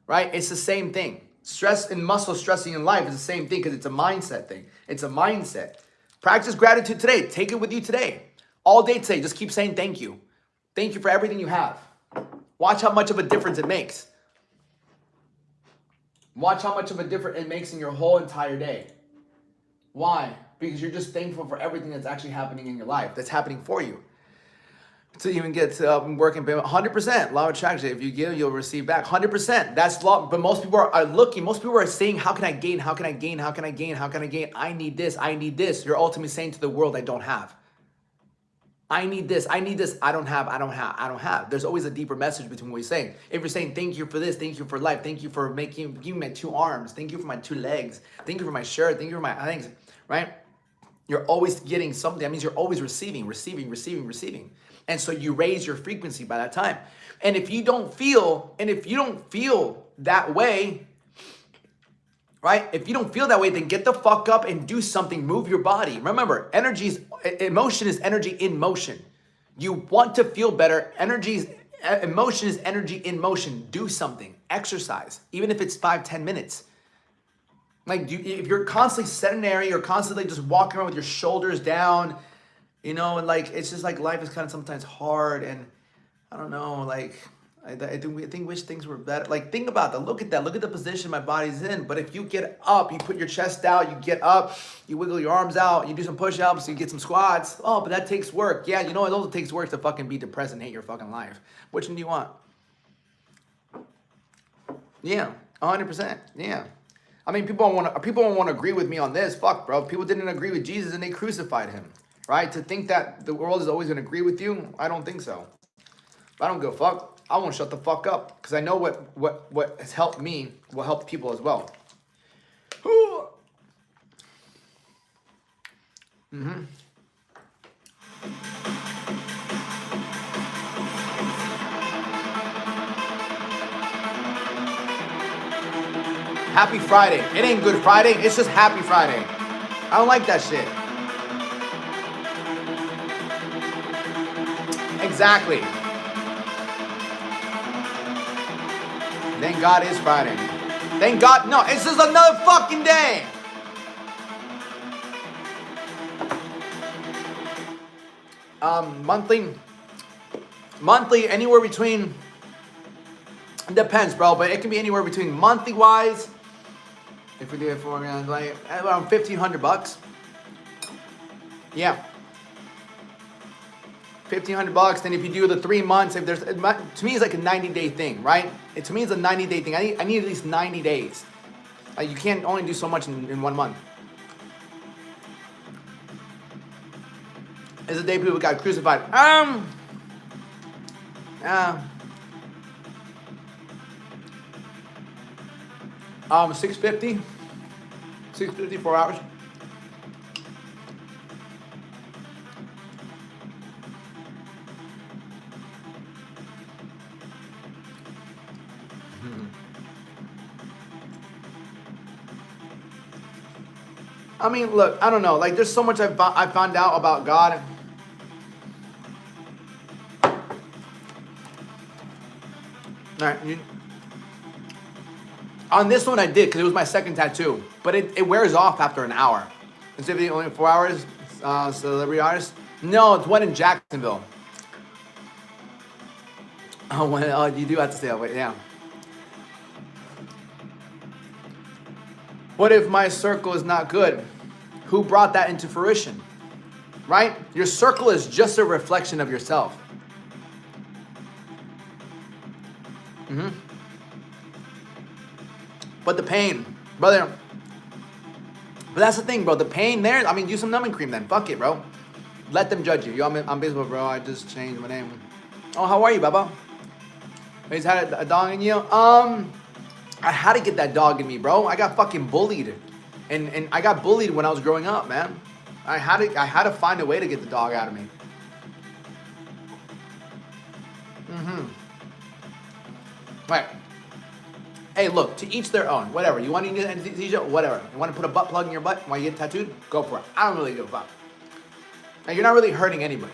right? It's the same thing. Stress and muscle stressing in life is the same thing because it's a mindset thing. It's a mindset. Practice gratitude today. Take it with you today. All day today. Just keep saying thank you. Thank you for everything you have. Watch how much of a difference it makes. Watch how much of a difference it makes in your whole entire day. Why? Because you're just thankful for everything that's actually happening in your life, that's happening for you. To even get to working 100%, law of attraction. If you give, you'll receive back 100%. That's law. But most people are looking. Most people are saying, "How can I gain? How can I gain? How can I gain? How can I gain? I need this. I need this." You're ultimately saying to the world, "I don't have. I need this. I need this. I don't have. I don't have. I don't have." There's always a deeper message between what you're saying. If you're saying, "Thank you for this. Thank you for life. Thank you for giving me my 2 arms. Thank you for my 2 legs. Thank you for my shirt. Thank you for my things," right? You're always getting something. That means you're always receiving. And so you raise your frequency by that time. And if you don't feel that way, right? If you don't feel that way, then get the fuck up and do something. Move your body. Remember, emotion is energy in motion. You want to feel better. Emotion is energy in motion. Do something. Exercise. Even if it's 5-10 minutes. Like, if you're constantly sedentary, you're constantly just walking around with your shoulders down, you know, and like, it's just like life is kind of sometimes hard, and I don't know, like, I wish things were better. Like, think about that. Look at that. Look at the position my body's in. But if you get up, you put your chest out, you get up, you wiggle your arms out, you do some push-ups, you get some squats. Oh, but that takes work. Yeah, you know, it also takes work to fucking be depressed and hate your fucking life. Which one do you want? Yeah, 100%. Yeah. I mean, people don't want to agree with me on this. Fuck, bro. People didn't agree with Jesus and they crucified him, right? To think that the world is always going to agree with you, I don't think so. I don't give a fuck. I won't shut the fuck up because I know what has helped me will help people as well. Mm-hmm. Happy Friday. It ain't Good Friday. It's just Happy Friday. I don't like that shit. Exactly. Thank God it's Friday. Thank God. No, it's just another fucking day. Monthly, anywhere between, it depends, bro, but it can be anywhere between monthly wise. If we do it for like around $1,500. Yeah. $1,500. Then if you do the 3 months, if there's, to me it's like a 90-day thing, right? To me it's a 90-day thing. I need at least 90 days. Like, you can't only do so much in 1 month. It's the day people got crucified. 650, 4 hours. I mean, look, I don't know. Like, there's so much I found out about God. All right, on this one I did because it was my second tattoo, but it wears off after an hour. Instead of being only 4 hours, celebrity artist. No, it's one in Jacksonville. Oh, you do have to stay that way, yeah. What if my circle is not good? Who brought that into fruition? Right? Your circle is just a reflection of yourself. Mm-hmm. But the pain, brother. But that's the thing, bro. The pain there, I mean, use some numbing cream then. Fuck it, bro. Let them judge you. Yo, I'm baseball, bro. I just changed my name. Oh, how are you, Baba? He's had a dog in you. I had to get that dog in me, bro. I got fucking bullied, and I got bullied when I was growing up, man. I had to find a way to get the dog out of me. Right. Hey, look, to each their own. Whatever. You want to use anesthesia? Whatever. You want to put a butt plug in your butt while you get tattooed? Go for it. I don't really give a fuck. And you're not really hurting anybody.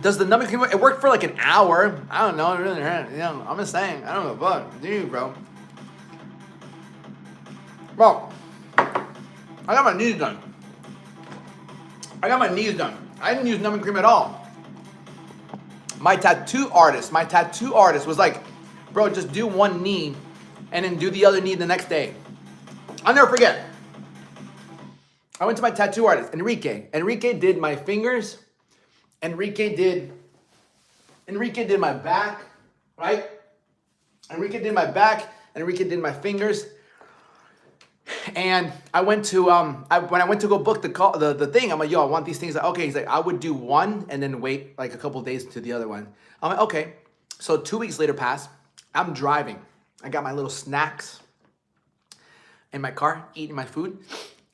Does the numbing cream? It worked for like an hour. I don't know. It really hurt. You know, I'm just saying. I don't give a fuck. Do you, bro? Bro, I got my knees done. I didn't use numbing cream at all. My tattoo artist was like, bro, just do one knee and then do the other knee the next day. I'll never forget. I went to my tattoo artist, Enrique. Enrique did my fingers. Enrique did my back, right? Enrique did my back. Enrique did my fingers. And I went to when I went to go book the thing, I'm like, yo, I want these things. Okay, he's like, I would do one and then wait like a couple of days to the other one. I'm like, okay. So 2 weeks later pass. I'm driving. I got my little snacks in my car, eating my food.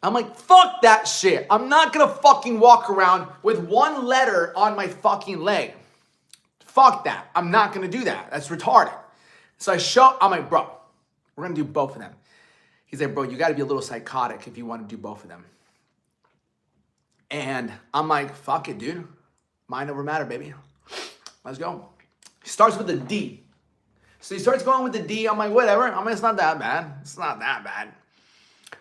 I'm like, fuck that shit. I'm not gonna fucking walk around with one letter on my fucking leg. Fuck that. I'm not gonna do that. That's retarded. So I'm like, bro, we're gonna do both of them. He's like, bro, you gotta be a little psychotic if you wanna do both of them. And I'm like, fuck it, dude. Mind over matter, baby. Let's go. He starts with a D. So he starts going with the D. I'm like, whatever. I mean, it's not that bad. It's not that bad.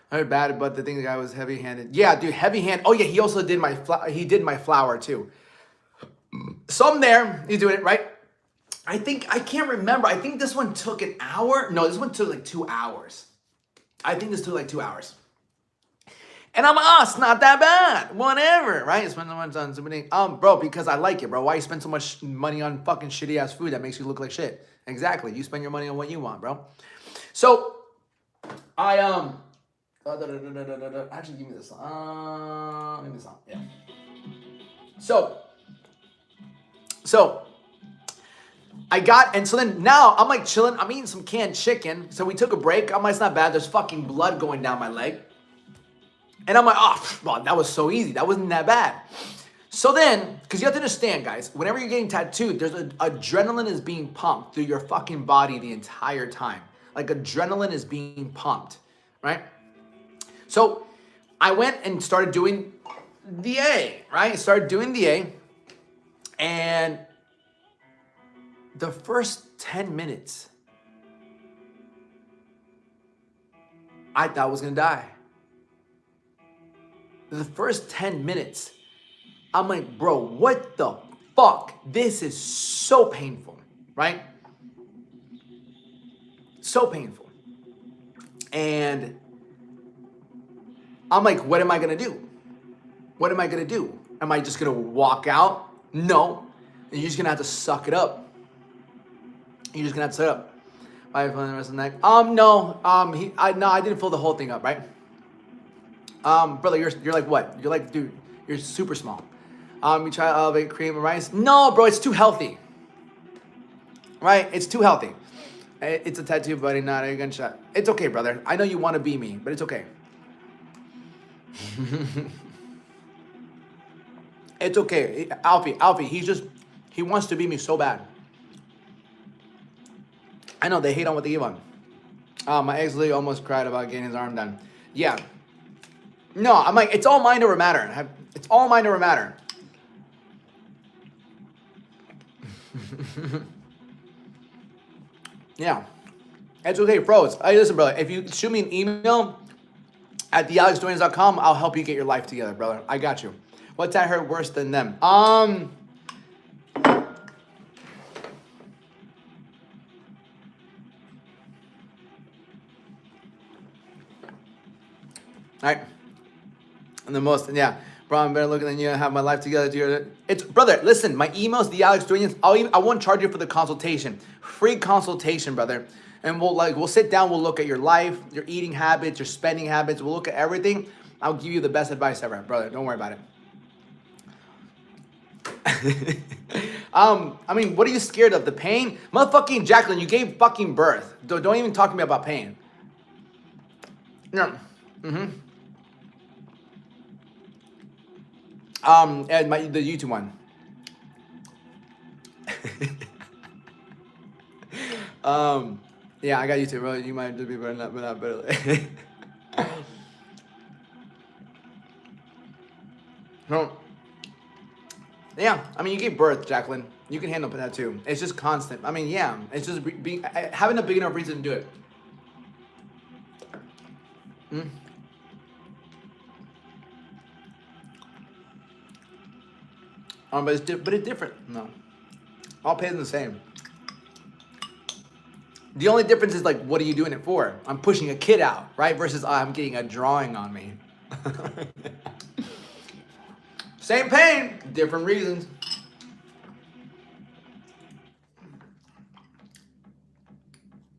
I heard bad, but the thing, the guy was heavy-handed. Yeah, dude, heavy-handed. Oh, yeah, he also did my flower, too. So I'm there. He's doing it, right? I can't remember. I think this one took an hour. No, this one took like 2 hours. I think this took like 2 hours. And I'm like, it's not that bad. Whatever, right? Spend so much on something. Bro, because I like it, bro. Why you spend so much money on fucking shitty-ass food that makes you look like shit? Exactly. You spend your money on what you want, bro. So, actually, give me this song. Give me this song. Yeah. So I got, and so then now I'm like chilling. I'm eating some canned chicken. So we took a break. I'm like, it's not bad. There's fucking blood going down my leg. And I'm like, oh, well, that was so easy. That wasn't that bad. So then, because you have to understand, guys, whenever you're getting tattooed, there's adrenaline is being pumped through your fucking body the entire time. Like adrenaline is being pumped, right? So I went and started doing the A, right? I started doing the A. And the first 10 minutes, I thought I was going to die. The first 10 minutes, I'm like, bro, what the fuck? This is so painful, right? So painful. And I'm like, what am I going to do? What am I going to do? Am I just going to walk out? No. You're just going to have to suck it up. You're just going to have to suck it up. Why are you feeling the rest of the night? No. I didn't fill the whole thing up, right? Brother, you're like what? You're like, dude, you're super small. You try to elevate cream and rice. No, bro, it's too healthy. Right? It's too healthy. It's a tattoo, buddy, not a gunshot. It's okay, brother. I know you want to be me, but it's okay. It's okay. Alfie, he wants to be me so bad. I know, they hate on what they give on. My ex literally almost cried about getting his arm done. Yeah. No, I'm like, it's all mind over matter. It's all mind over matter. Yeah. It's okay, froze. Hey, listen, brother, if you shoot me an email at thealexdorians.com, I'll help you get your life together, brother. I got you. What's that hurt worse than them? All right. And the most, yeah. Bro, I'm better looking than you. I have my life together. It's, brother, listen, my email's thealexdorians. I won't charge you for the consultation. Free consultation, brother. And we'll sit down, we'll look at your life, your eating habits, your spending habits. We'll look at everything. I'll give you the best advice ever, brother. Don't worry about it. I mean, what are you scared of? The pain? Motherfucking Jacqueline, you gave fucking birth. Don't even talk to me about pain. No. And the YouTube one. Yeah, I got YouTube, bro. You might just be better, but not better. No. Yeah, I mean, you gave birth, Jacqueline. You can handle that too. It's just constant. I mean, yeah, it's just having a big enough reason to do it. But it's different. No, all pain is the same. The only difference is like, what are you doing it for? I'm pushing a kid out, right? Versus I'm getting a drawing on me. Same pain, different reasons.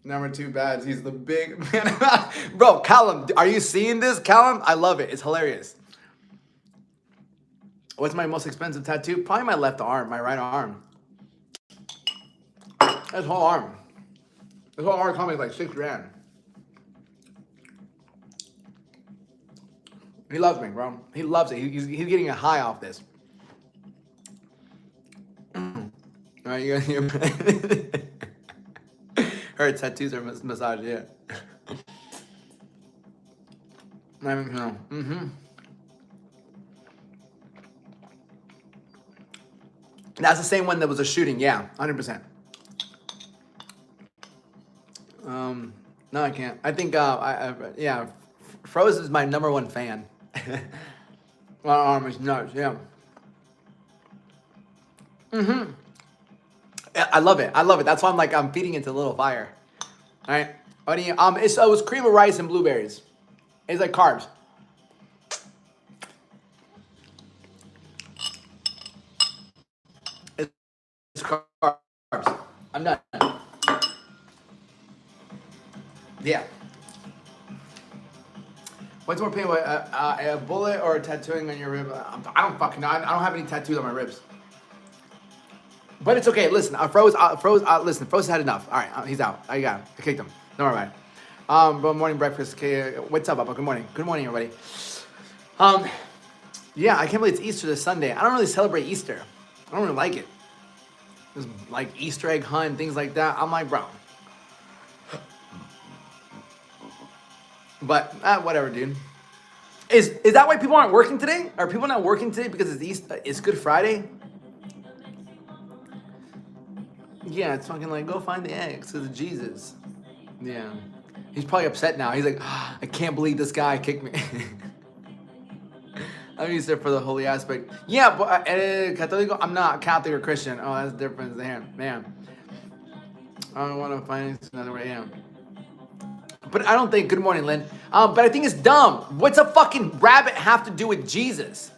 Number 2 bads. He's the big man. Bro, Callum, are you seeing this, Callum? I love it. It's hilarious. What's my most expensive tattoo? Probably my left arm, my right arm. This whole arm. This whole arm cost me like $6,000. He loves me, bro. He loves it. He's getting a high off this. All right, you her tattoos are massage, yeah. I mean, no. That's the same one that was a shooting, yeah, 100%. No, I can't. I think, yeah, Froze is my #1 fan. My arm is nuts, yeah. I love it. I love it. That's why I'm feeding into a little fire. All right. It was cream of rice and blueberries. It's like carbs. It's carbs. I'm done. Yeah. What's more painful, a bullet or a tattooing on your rib? I don't fucking know. I don't have any tattoos on my ribs. But it's okay. Listen, Froze. Listen, Froze had enough. All right, he's out. I got him. I kicked him. Don't worry about it. But morning breakfast. Okay, what's up, Papa? Good morning. Good morning, everybody. Yeah, I can't believe it's Easter this Sunday. I don't really celebrate Easter. I don't really like it. There's like Easter egg hunt, things like that. I'm like, bro. But whatever, dude. Is that why people aren't working today? Are people not working today because it's Easter? It's Good Friday. Yeah, it's fucking like, go find the eggs to the Jesus. Yeah. He's probably upset now. He's like, I can't believe this guy kicked me. I'm used there for the holy aspect. Yeah, but Catholic, I'm not Catholic or Christian. Oh, that's the difference there. Man. I don't want to find another way. Yeah. But I don't think, good morning, Lynn. But I think it's dumb. What's a fucking rabbit have to do with Jesus?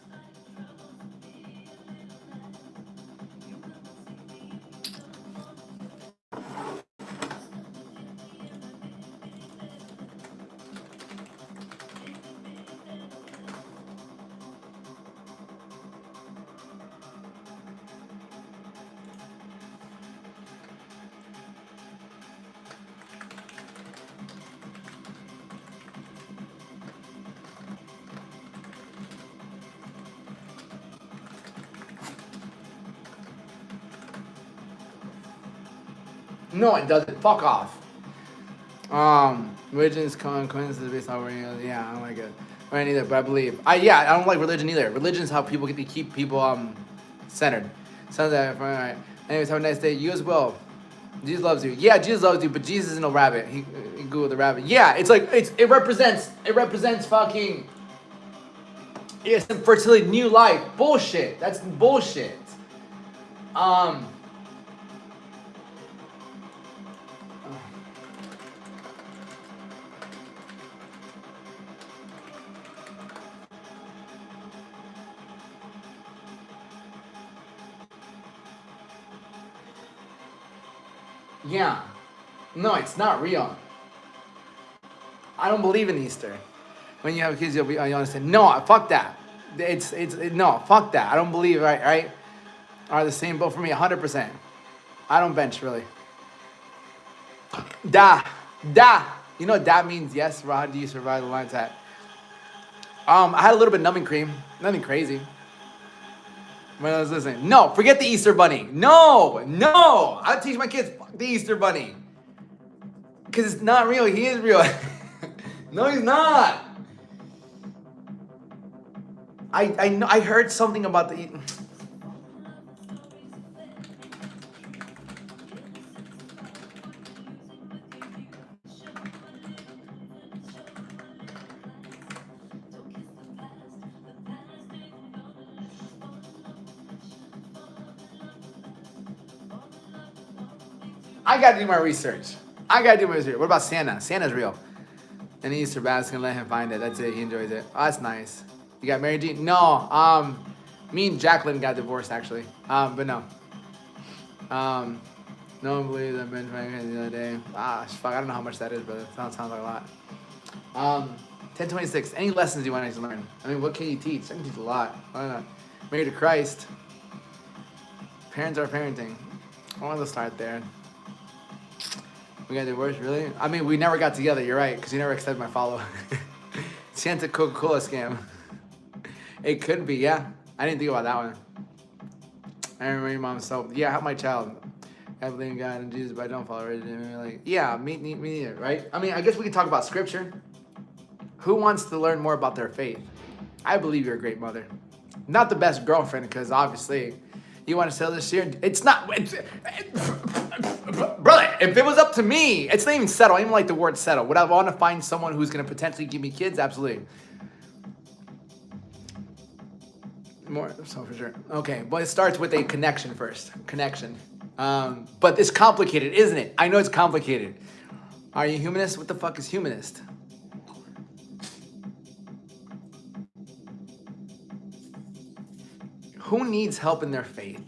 No, it doesn't. Fuck off. Religion is coincidence based on where, yeah, I don't like it. I don't either, but I believe. I don't like religion either. Religion is how people get to keep people centered. Sounds like all right. Anyways, have a nice day. You as well. Jesus loves you. Yeah, Jesus loves you, but Jesus isn't a rabbit. He Google the rabbit. Yeah, it's like it represents fucking infertility, new life. Bullshit. That's bullshit. No, it's not real. I don't believe in Easter. When you have kids, you understand. No, fuck that. No, fuck that. I don't believe, right? Are the same boat for me, 100%. I don't bench, really. Da. You know what da means? Yes, How do you survive the line attack? I had a little bit of numbing cream. Nothing crazy. When I was listening. No, forget the Easter Bunny. No. I teach my kids, fuck the Easter Bunny. Because it's not real. He is real. No, he's not. I heard something about the... I gotta do my research. What about Santa? Santa's real. And Easter Basket, let him find it. That's it. He enjoys it. Oh, that's nice. You got Mary Jean? No. Me and Jacqueline got divorced actually. But no. No one believes I've been drinking the other day. Fuck. I don't know how much that is, but it sounds like a lot. 1026. Any lessons you want to learn? I mean, what can you teach? I can teach a lot. Why not? Married to Christ. Parents are parenting. I want to start there. We got divorced, really? I mean, we never got together, you're right, because you never accepted my follow. Santa Coca-Cola scam. It could be, yeah. I didn't think about that one. I remember your mom, so, yeah, help my child. I believe in God and Jesus, but I don't follow it. Like, yeah, me neither, right? I mean, I guess we could talk about scripture. Who wants to learn more about their faith? I believe you're a great mother. Not the best girlfriend, because obviously, you want to sell this year? It's not... Brother, if it was up to me, it's not even settle. I don't even like the word settle. Would I want to find someone who's going to potentially give me kids? Absolutely. More, so for sure. Okay, but it starts with a connection first. Connection. But it's complicated, isn't it? I know it's complicated. Are you humanist? What the fuck is humanist? Who needs help in their faith?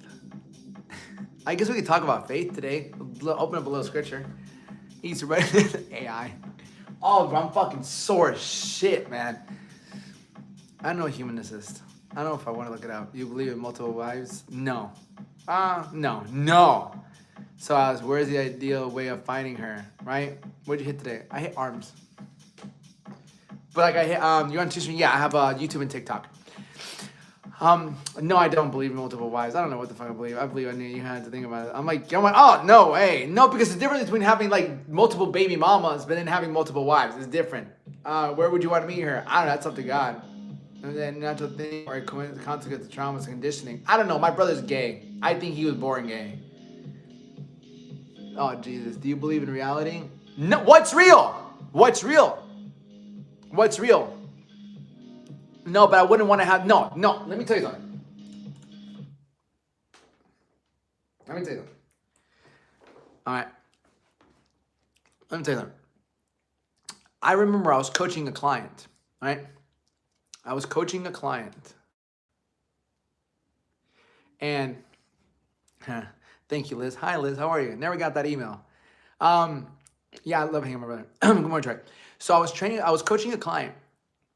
I guess we could talk about faith today. Open up a little scripture. Easter AI. Oh, bro, I'm fucking sore as shit, man. I don't know what humanist is. I don't know if I want to look it up. You believe in multiple wives? No. No. So I was, where's the ideal way of finding her, right? What'd you hit today? I hit arms. But like I hit, you want to teach me? Yeah, I have YouTube and TikTok. No, I don't believe in multiple wives. I don't know what the fuck I believe. I believe I knew you had to think about it. I'm like, oh, no, hey. No, because the difference between having like multiple baby mamas but then having multiple wives is different. Where would you want to meet her? I don't know, that's up to God. And then natural thing or consequence of traumas and conditioning. I don't know, my brother's gay. I think he was born gay. Oh, Jesus. Do you believe in reality? No, what's real? What's real? No, but I wouldn't want to have... No. Let me tell you something. All right. Let me tell you something. I remember I was coaching a client, right? And... thank you, Liz. Hi, Liz. How are you? Never got that email. Yeah, I love hanging with my brother. Good morning, Trey. So I was coaching a client.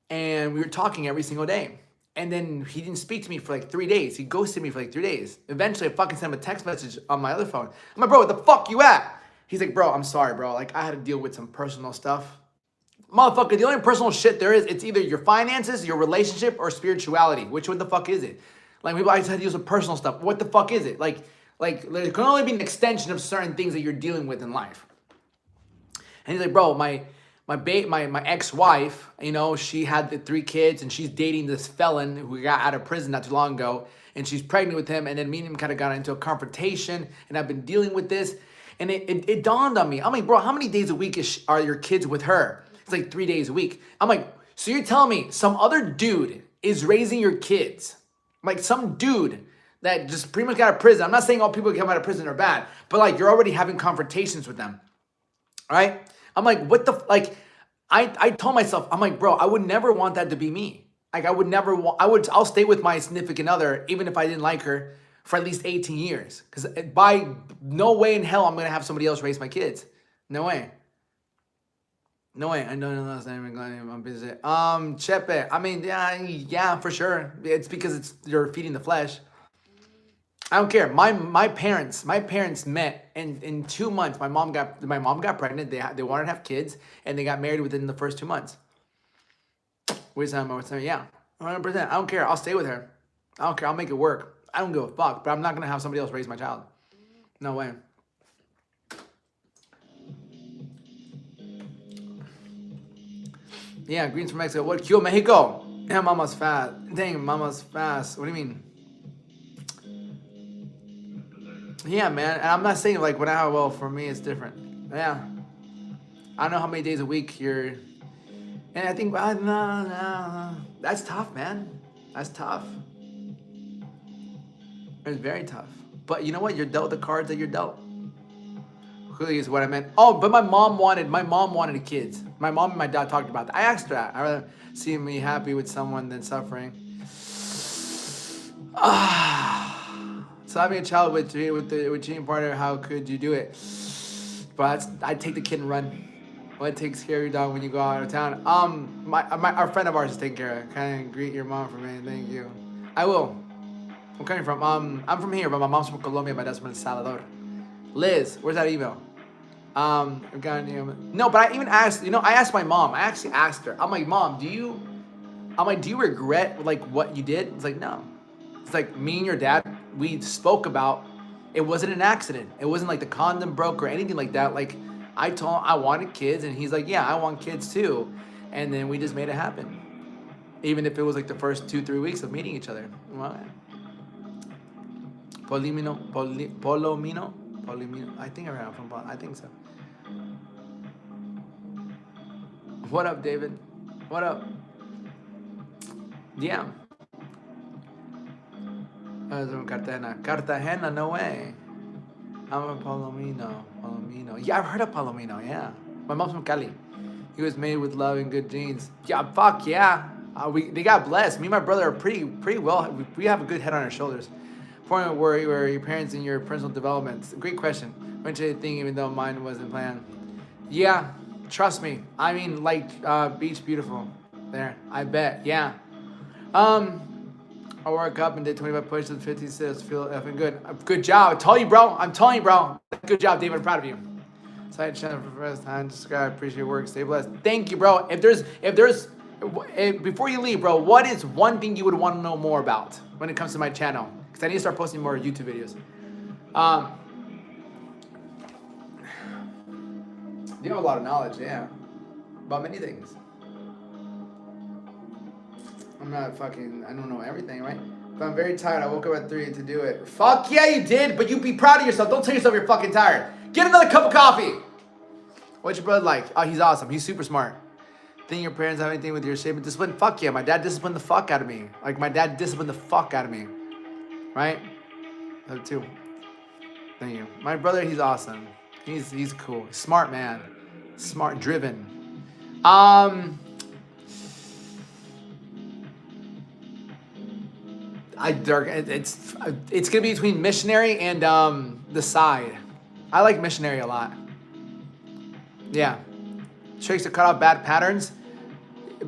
And we were talking every single day. And then he didn't speak to me for like 3 days. He ghosted me for like 3 days. Eventually, I fucking sent him a text message on my other phone. I'm like, bro, what the fuck you at? He's like, bro, I'm sorry, bro. Like, I had to deal with some personal stuff. Motherfucker, the only personal shit there is, it's either your finances, your relationship, or spirituality. Which one the fuck is it? Like, people always had to deal with deal with stuff. What the fuck is it? Like, there can only be an extension of certain things that you're dealing with in life. And he's like, bro, my ex-wife, you know, she had the 3 kids and she's dating this felon who got out of prison not too long ago, and she's pregnant with him, and then me and him kind of got into a confrontation, and I've been dealing with this, and it dawned on me. I'm like, bro, how many days a week are your kids with her? It's like 3 days a week. I'm like, so you're telling me some other dude is raising your kids? Like some dude that just pretty much got out of prison. I'm not saying all people who come out of prison are bad, but like you're already having confrontations with them, all right? I'm like, what the, like, I told myself, I'm like, bro, I would never want that to be me. Like, I'll stay with my significant other, even if I didn't like her, for at least 18 years. Because by no way in hell I'm going to have somebody else raise my kids. No way. No way, I don't know last name. I'm busy. Chepe. I mean, yeah, for sure. It's because you're feeding the flesh. I don't care. My parents met in 2 months. My mom got pregnant. They wanted to have kids, and they got married within the first 2 months. Wait time, yeah, 100%. I don't care. I'll stay with her. I don't care. I'll make it work. I don't give a fuck. But I'm not gonna have somebody else raise my child. No way. Yeah, greens from Mexico. What? Cuba, Mexico. Yeah, mama's fast. Dang, mama's fast. What do you mean? Yeah, man. And I'm not saying like well, for me it's different. Yeah. I don't know how many days a week you're. And I think no. That's tough, man. That's tough. It's very tough. But you know what? You're dealt the cards that you're dealt. Clearly is what I meant. Oh, but my mom wanted kids. My mom and my dad talked about that. I asked her that. I'd rather see me happy with someone than suffering. So having a child with cheating partner, how could you do it? But I'd take the kid and run. What takes care of your dog when you go out of town? Our friend of ours is taking care of. Kind of greet your mom for me. Thank you. I will. Where are you from? I'm from here, but my mom's from Colombia. My dad's from El Salvador. Liz, where's that email? No, but I even asked. I asked my mom. I actually asked her. I'm like, Mom, do you regret like what you did? It's like, no. It's like me and your dad. We spoke about. It wasn't an accident. It wasn't like the condom broke or anything like that. Like I told him I wanted kids, and he's like, yeah, I want kids too. And then we just made it happen. Even if it was like the first 2-3 weeks of meeting each other. Well, Polomino. I think I'm from. I think so. What up, David? What up? Yeah. I was from Cartagena, no way. I'm a Palomino. Yeah, I've heard of Palomino, yeah. My mom's from Cali. He was made with love and good genes. Yeah, fuck yeah. They got blessed. Me and my brother are pretty well. We have a good head on our shoulders. Point where your parents in your personal development. Great question. When should I think, even though mine wasn't planned? Yeah, trust me. I mean, like beach beautiful. There, I bet. Yeah. I woke up and did 25 push-ups, 50 sit-ups. Feel effing good. Good job. I'm telling you, bro. Good job, David. I'm proud of you. Side channel for the first time. Subscribe. Appreciate your work. Stay blessed. Thank you, bro. If there's, before you leave, bro, what is one thing you would want to know more about when it comes to my channel? Because I need to start posting more YouTube videos. You have a lot of knowledge, yeah, about many things. I don't know everything, right? But I'm very tired. I woke up at 3 to do it. Fuck yeah, you did, but you be proud of yourself. Don't tell yourself you're fucking tired. Get another cup of coffee. What's your brother like? Oh, he's awesome. He's super smart. Think your parents have anything with your shape and discipline? Fuck yeah, my dad disciplined the fuck out of me. Like, my dad disciplined the fuck out of me. Right? That too. Thank you. My brother, he's awesome. He's cool. Smart man. Smart, driven. It's gonna be between missionary and the side. I like missionary a lot. Yeah. Tricks to cut off bad patterns.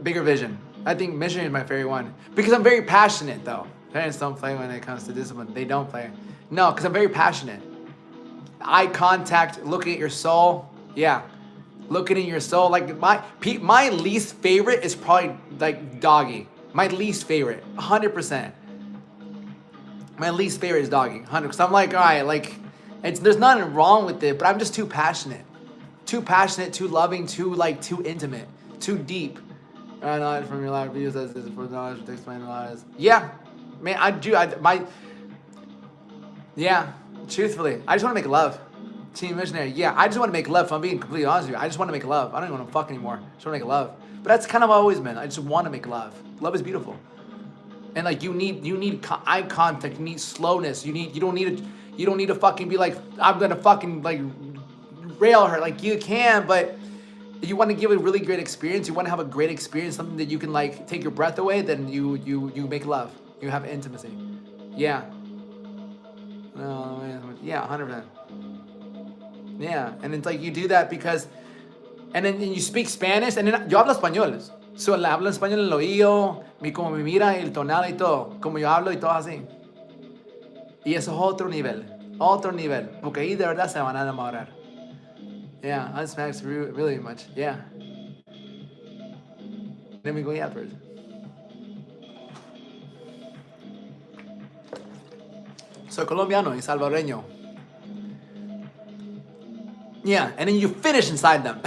Bigger vision. I think missionary is my favorite one because I'm very passionate though. Parents don't play when it comes to discipline. They don't play. No, because I'm very passionate. Eye contact, looking at your soul. Yeah. Looking in your soul. Like my least favorite is probably like doggy. My least favorite. 100%. My least favorite is doggy. 100%. Because I'm like, all right, like, there's nothing wrong with it, but I'm just too passionate. Too passionate, too loving, too intimate, too deep. Knowledge from your live videos as for knowledge to explain the lies. Yeah. Man, yeah, truthfully, I just want to make love. Team missionary, yeah, I just want to make love. If I'm being completely honest with you, I just want to make love. I don't even want to fuck anymore. I just want to make love. But that's kind of always been. I just want to make love. Love is beautiful, and like you need eye contact. You need slowness. You don't need to fucking be like I'm gonna fucking like rail her. Like you can, but you want to give a really great experience. You want to have a great experience, something that you can like take your breath away. Then you make love. You have intimacy. Yeah. No, yeah, 100%. Yeah, and it's like you do that because and then you speak Spanish, and then yo hablo español. So, le hablo español en el oído, como me mira, el tonal y todo, como yo hablo y todo así. Y eso es otro nivel, porque ahí de verdad se van a enamorar. Yeah, I smack really much, yeah. Let me go afterwards. Soy colombiano y salvadoreño. Yeah, and then you finish inside them.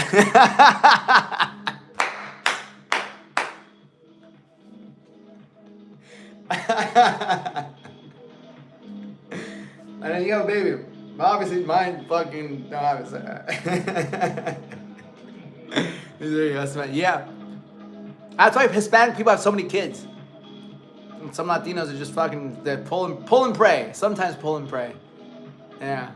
And then you go, baby. Obviously, mine fucking. No, obviously. Yeah. That's why Hispanic people have so many kids. And some Latinos are just fucking. They pull and pray. Sometimes pull and pray. Yeah.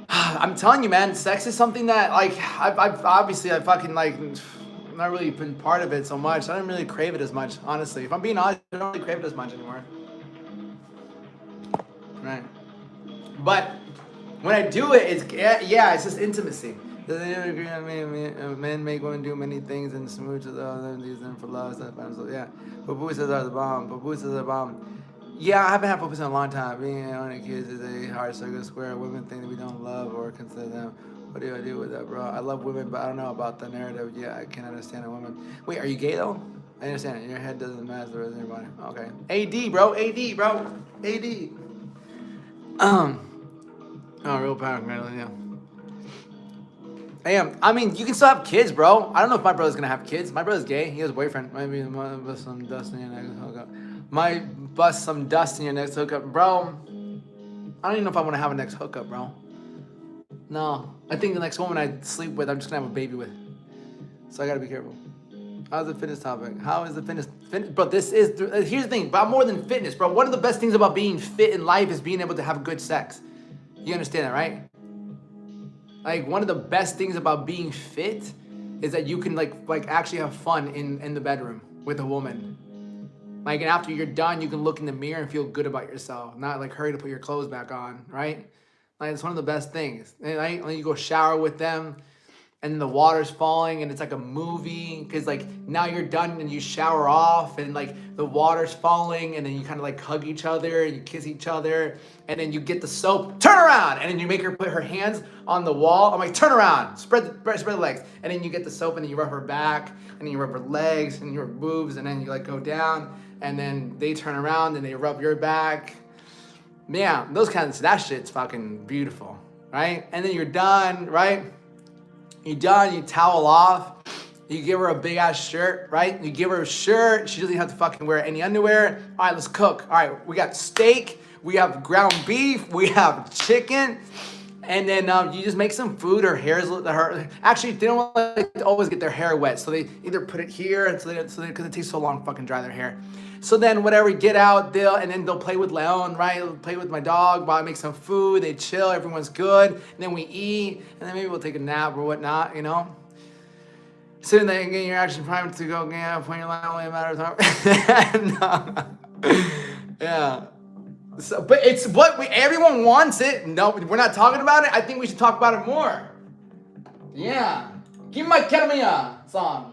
I'm telling you, man, sex is something that, like, I've obviously, I fucking, like, not really been part of it so much. I don't really crave it as much, honestly. If I'm being honest, I don't really crave it as much anymore. Right. But when I do it, it's, yeah, it's just intimacy. Men make women do many things and smooch to the other and use them for love. So, yeah. Pupusas are the bomb. Pupusas are the bomb. Yeah, I haven't had pupusas in a long time. Being on kids is a hard circle square. Women think that we don't love or consider them. What do I do with that, bro? I love women, but I don't know about the narrative. Yeah, I can't understand a woman. Wait, are you gay though? I understand it. Your head doesn't match the rest of your body. Okay. AD, bro. AD, bro. AD. Oh, real power, man. Yeah. I mean, you can still have kids, bro. I don't know if my brother's gonna have kids. My brother's gay. He has a boyfriend. Maybe bust some dust in your next hookup. Might bust some dust in your next hookup, bro. I don't even know if I want to have a next hookup, bro. No, I think the next woman I sleep with, I'm just gonna have a baby with. So I gotta be careful. How's the fitness topic? How is the fitness? Bro, this is, here's the thing, about more than fitness, bro. One of the best things about being fit in life is being able to have good sex. You understand that, right? Like, one of the best things about being fit is that you can like actually have fun in the bedroom with a woman. Like, and after you're done, you can look in the mirror and feel good about yourself, not like hurry to put your clothes back on, right? Like, it's one of the best things, right? When you go shower with them and the water's falling and it's like a movie, because like now you're done and you shower off and like the water's falling and then you kind of like hug each other and you kiss each other and then you get the soap, turn around, and then you make her put her hands on the wall. I'm like, turn around, spread the legs, and then you get the soap and then you rub her back and then you rub her legs and your boobs and then you like go down and then they turn around and they rub your back. Yeah, those kinds of, that shit's fucking beautiful, right? And then you're done, right? You're done, you towel off, you give her a big ass shirt, right? You give her a shirt, she doesn't have to fucking wear any underwear. All right, let's cook. All right, we got steak, we have ground beef, we have chicken, and then you just make some food. Her hair's, actually, they don't like to always get their hair wet, so they either put it here, and because it takes so long to fucking dry their hair. So then whatever, get out, they'll play with Leon, right? They'll play with my dog, while I make some food, they chill, everyone's good, and then we eat, and then maybe we'll take a nap or whatnot, you know? Sitting there and getting your action primed to go, yeah, point your line, only a matter of time. No. Yeah. So, but it's what everyone wants it. No, we're not talking about it. I think we should talk about it more. Yeah. Give me my Ketamia song.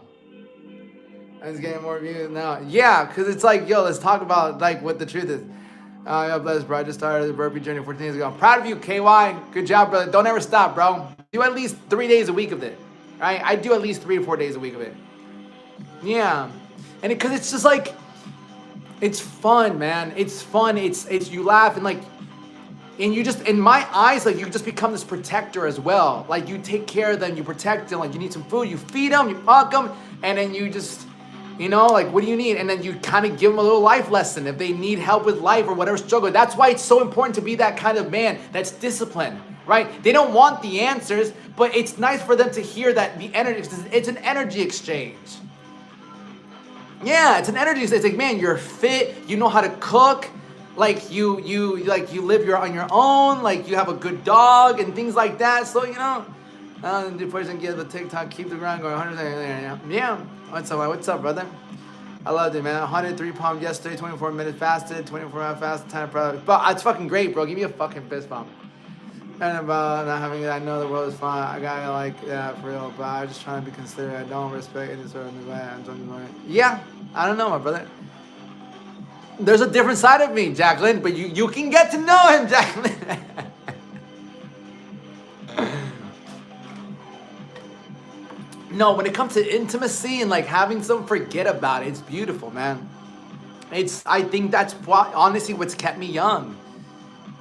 It's getting more views now. Yeah, because it's like, yo, let's talk about like what the truth is. God bless, bro. I just started the burpee journey 14 days ago. I'm proud of you, KY. Good job, brother. Don't ever stop, bro. Do at least 3 days a week of it. Right? I do at least 3 or 4 days a week of it. Yeah. And because it's just like, it's fun, man. It's fun. It's you laugh and like, and you just, in my eyes, like you just become this protector as well. Like you take care of them, you protect them. Like you need some food, you feed them, you fuck them, and then you just, you know, like, what do you need? And then you kind of give them a little life lesson if they need help with life or whatever struggle. That's why it's so important to be that kind of man that's disciplined, right? They don't want the answers, but it's nice for them to hear that the energy, it's an energy exchange. Yeah, it's an energy exchange. It's like, man, you're fit, you know how to cook, like you live on your own, like you have a good dog and things like that. So, you know, the person get the TikTok, keep the grind going 100%. Yeah. What's up, brother? I loved it, man. 103 pounds yesterday, 24 minutes fasted, 24 hours fasted, 10 product. But it's fucking great, bro. Give me a fucking fist bump. And about not having it, I know the world is fine. I gotta like that for real, but I'm just trying to be considerate. I don't respect any sort of way. Yeah, I don't know, my brother. There's a different side of me, Jacqueline, but you can get to know him, Jacqueline. No, when it comes to intimacy and like having someone forget about it, it's beautiful, man. I think that's honestly what's kept me young.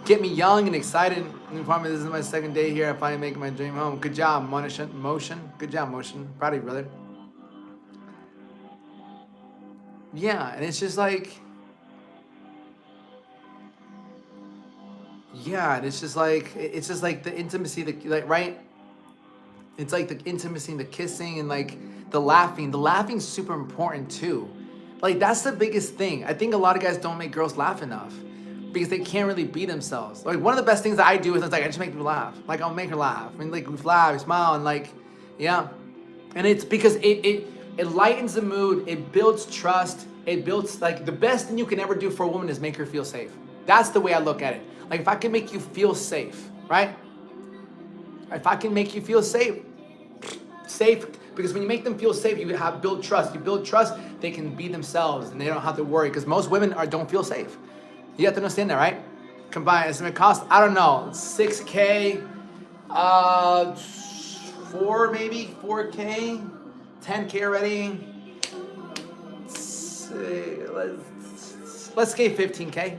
Get me young and excited. This is my second day here. I finally making my dream home. Good job, Motion. Good job, Motion. Proud of you, brother. Yeah, and it's just like, yeah, and it's just like the intimacy, right? It's like the intimacy and the kissing and like the laughing. The laughing's super important too. Like that's the biggest thing. I think a lot of guys don't make girls laugh enough because they can't really be themselves. Like one of the best things that I do is like I just make people laugh. Like I'll make her laugh. I mean, like we laugh, we smile, and like, yeah. And it's because it lightens the mood. It builds trust. It builds like the best thing you can ever do for a woman is make her feel safe. That's the way I look at it. Like if I can make you feel safe, right? If I can make you feel safe, because when you make them feel safe, you build trust. You build trust, they can be themselves and they don't have to worry. Because most women don't feel safe. You have to understand that, right? Combined estimate cost, I don't know, 6K, 4K, 10K already. Let's say 15K.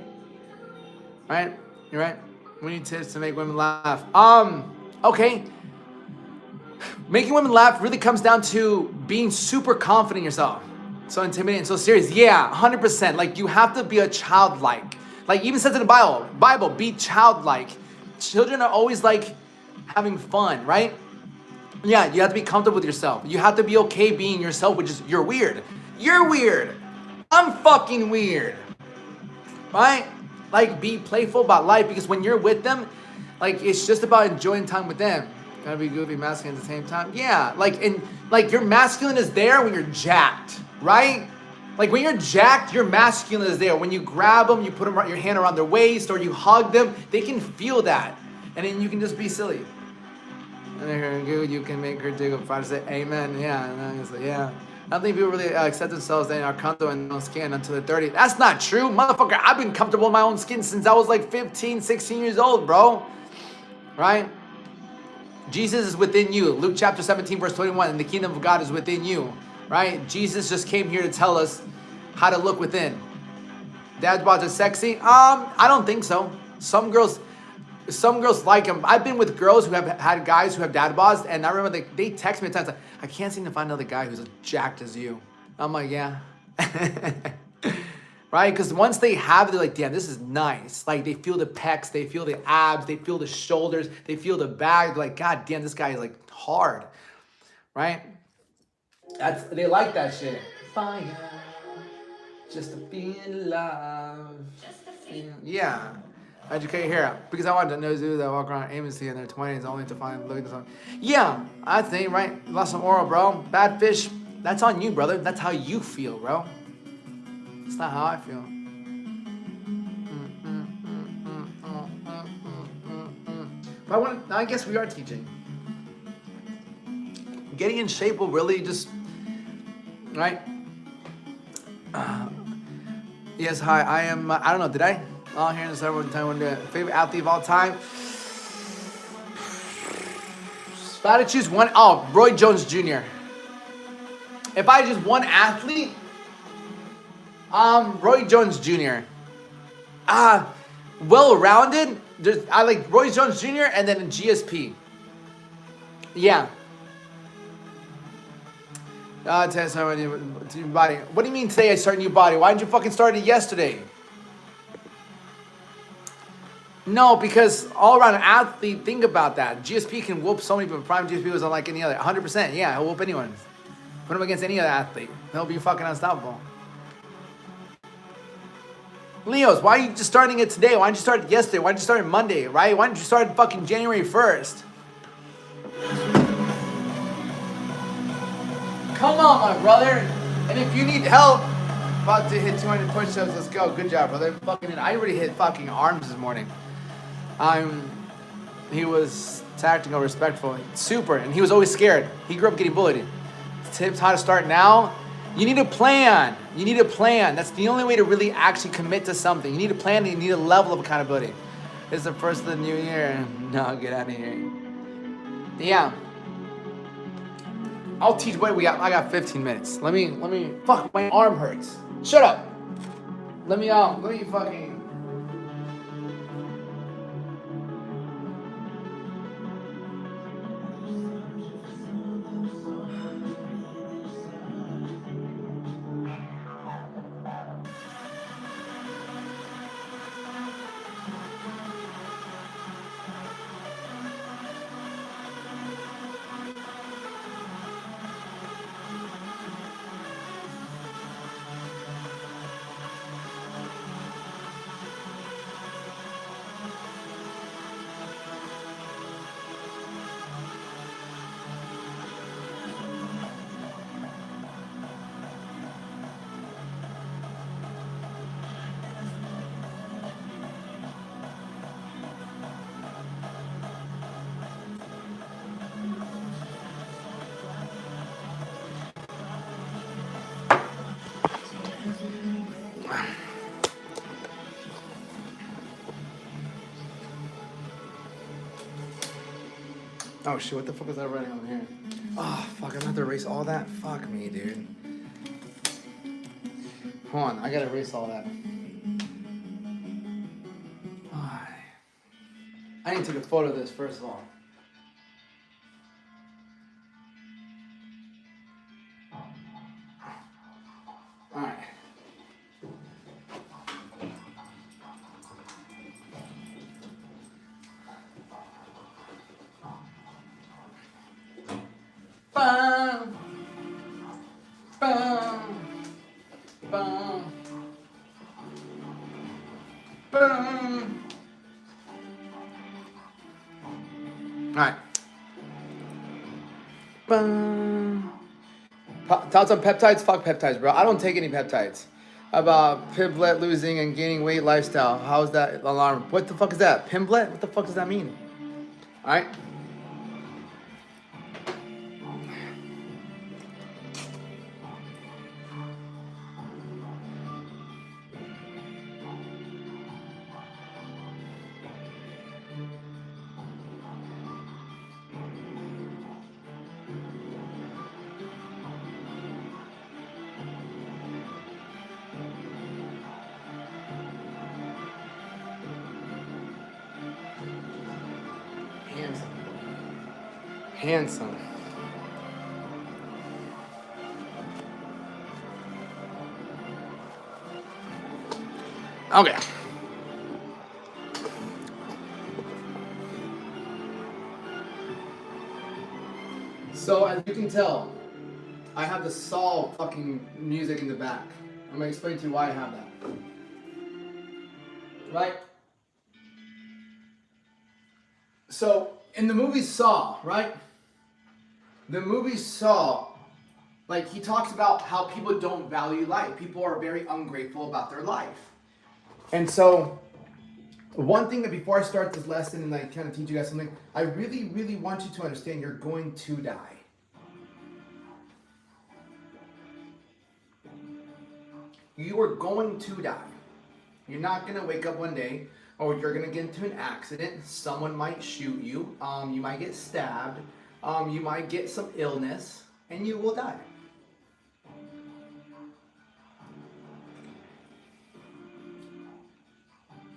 Right? You're right. We need tips to make women laugh. Okay. Making women laugh really comes down to being super confident in yourself. So intimidating, so serious. Yeah, 100%. Like you have to be a childlike. Like even says in the Bible, be childlike. Children are always like having fun, right? Yeah, you have to be comfortable with yourself. You have to be okay being yourself, which is you're weird. You're weird. I'm fucking weird. Right? Like be playful about life because when you're with them, like it's just about enjoying time with them. Gotta be goofy, masculine at the same time. Yeah, like your masculine is there when you're jacked, right? Like when you're jacked, your masculine is there. When you grab them, you put your hand around their waist or you hug them, they can feel that. And then you can just be silly. And they're good, you can make her jiggle. Friday say amen. Yeah, and it's like, yeah. I don't think people really accept themselves they are comfortable in their own skin until they're 30. That's not true. Motherfucker, I've been comfortable in my own skin since I was like 15, 16 years old, bro. Right? Jesus is within you. Luke chapter 17, verse 21. And the kingdom of God is within you. Right? Jesus just came here to tell us how to look within. Dad bods are sexy? I don't think so. Some girls like them. I've been with girls who have had guys who have dad bods, and I remember they text me at times like, I can't seem to find another guy who's as jacked as you. I'm like, yeah. Right? Because once they have it, they're like, damn, this is nice. Like they feel the pecs, they feel the abs, they feel the shoulders, they feel the back. They're like, God damn, this guy is like hard. Right? They like that shit. Fire. Just to be in love. Yeah. Educate here. Because I want to know dudes that walk around aimlessly in their 20s only to find looking at something. Yeah, I think, right? Lost some oral, bro. Bad fish. That's on you, brother. That's how you feel, bro. It's not how I feel. But I guess we are teaching. Getting in shape will really just, right? Yes, hi. I am. I don't know. Did I? All here in the server time. One day. Favorite athlete of all time. If I had to choose one, Roy Jones Jr. If I just one athlete, Roy Jones Jr. Well-rounded. I like Roy Jones Jr. and then GSP. Yeah. Test how many new body. What do you mean today I start a new body? Why didn't you fucking start it yesterday? No, because all around an athlete, think about that. GSP can whoop so many people. Prime GSP was unlike any other. 100%. Yeah, he'll whoop anyone. Put him against any other athlete. He'll be fucking unstoppable. Leos, why are you just starting it today? Why didn't you start it yesterday? Why didn't you start it Monday, right? Why didn't you start it fucking January 1st? Come on, my brother. And if you need help, About to hit 200 push-ups. Let's go. Good job, brother. I already hit fucking arms this morning. He was tactical, respectful, super, and he was always scared. He grew up getting bullied. Tips how to start now. You need a plan. You need a plan. That's the only way to really actually commit to something. You need a plan and you need a level of accountability. It's the first of the new year. No, get out of here. Yeah. I'll teach what we got. I got 15 minutes. Let me, fuck, my arm hurts. Shut up. Let me fucking. Oh shit, what the fuck is that writing on here? Oh fuck, I'm gonna have to erase all that? Fuck me, dude. Hold on, I gotta erase all that. I need to take a photo of this first of all. Alright. Bum, bum, bum, bum. All right. Bum. Thoughts on peptides? Fuck peptides, bro. I don't take any peptides. About Pimlet losing and gaining weight lifestyle. How's that alarm? What the fuck is that? Pimlet? What the fuck does that mean? All right. Handsome. Okay. So as you can tell, I have the Saul fucking music in the back. I'm gonna explain to you why I have that. Right? So in the movie Saw, right? The movie Saw, like he talks about how people don't value life. People are very ungrateful about their life. And so one thing that before I start this lesson and I kind of teach you guys something, I really, really want you to understand you're going to die. You are going to die. You're not going to wake up one day or you're going to get into an accident. Someone might shoot you. You might get stabbed. You might get some illness and you will die.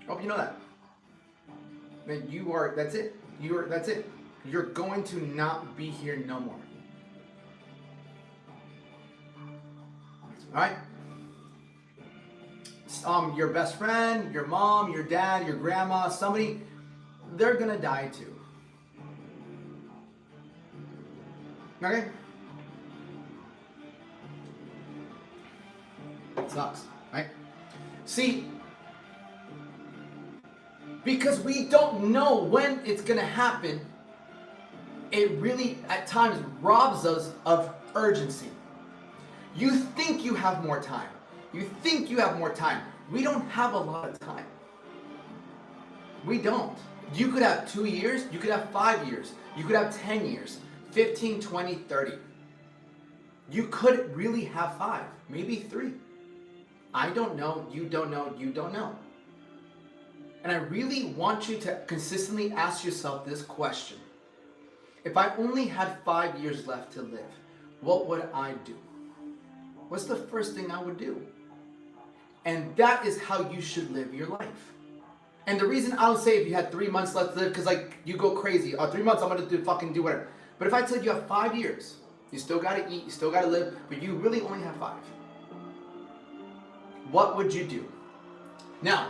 Hope you know that. That you are, that's it. That's it. You're going to not be here no more. All right? Your best friend, your mom, your dad, your grandma, somebody, they're gonna die too. Okay? It sucks, right? See, because we don't know when it's gonna happen, it really at times robs us of urgency. You think you have more time. You think you have more time. We don't have a lot of time. We don't. You could have 2 years, you could have 5 years, you could have 10 years, 15, 20, 30. You could really have 5, maybe 3. I don't know, you don't know, you don't know. And I really want you to consistently ask yourself this question. If I only had 5 years left to live, what would I do? What's the first thing I would do? And that is how you should live your life. And the reason I don't say if you had 3 months left to live, because like you go crazy. Oh, 3 months, I'm gonna do whatever. But if I tell you have 5 years, you still gotta eat, you still gotta live, but you really only have 5. What would you do? Now,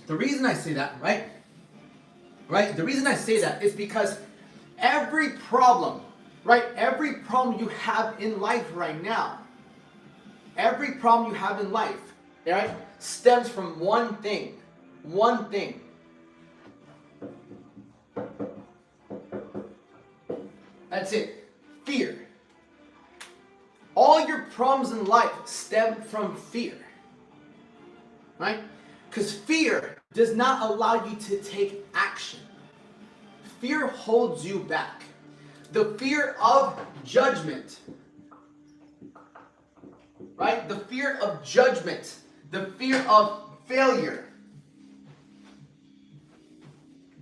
the reason I say that, right? The reason I say that is because every problem, right? Every problem you have in life right now, every problem you have in life, right, stems from one thing. One thing. That's it. Fear. All your problems in life stem from fear. Right? Because fear does not allow you to take action. Fear holds you back. The fear of judgment. Right? The fear of judgment. The fear of failure.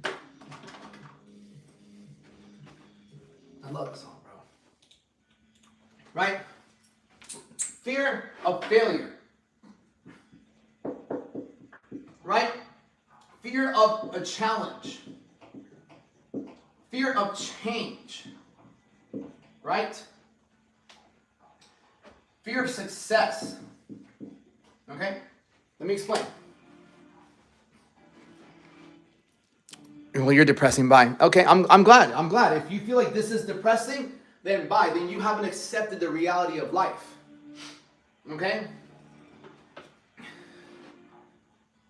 I love this song, bro. Right? Fear of failure. Right? Fear of a challenge. Fear of change. Right? Fear of success. Okay? Let me explain. Well, you're depressing. Bye. Okay, I'm glad. I'm glad. If you feel like this is depressing, then bye. Then you haven't accepted the reality of life. Okay?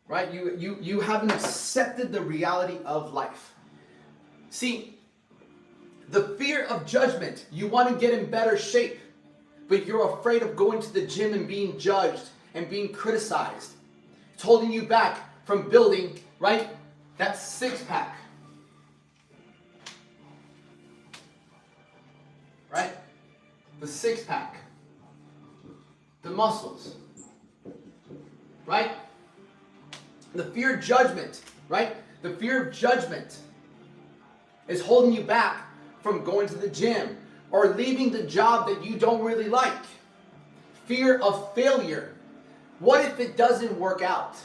Right? You haven't accepted the reality of life. See, the fear of judgment, you want to get in better shape, but you're afraid of going to the gym and being judged and being criticized. It's holding you back from building, right, that six-pack. Right? The six-pack. The muscles. Right? The fear of judgment, right? The fear of judgment is holding you back from going to the gym or leaving the job that you don't really like. Fear of failure. What if it doesn't work out?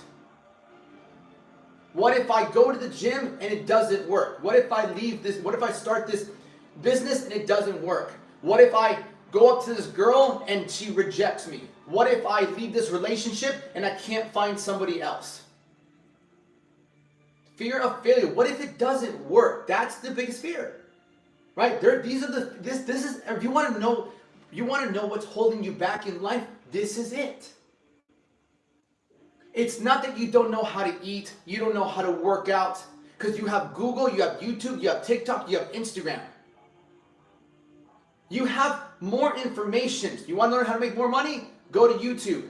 What if I go to the gym and it doesn't work? What if I leave this? What if I start this business and it doesn't work? What if I go up to this girl and she rejects me? What if I leave this relationship and I can't find somebody else? Fear of failure. What if it doesn't work? That's the biggest fear, right? These are this is. If you want to know what's holding you back in life, this is it. It's not that you don't know how to eat, you don't know how to work out, because you have Google, you have YouTube, you have TikTok, you have Instagram. You have more information. You want to learn how to make more money? Go to YouTube.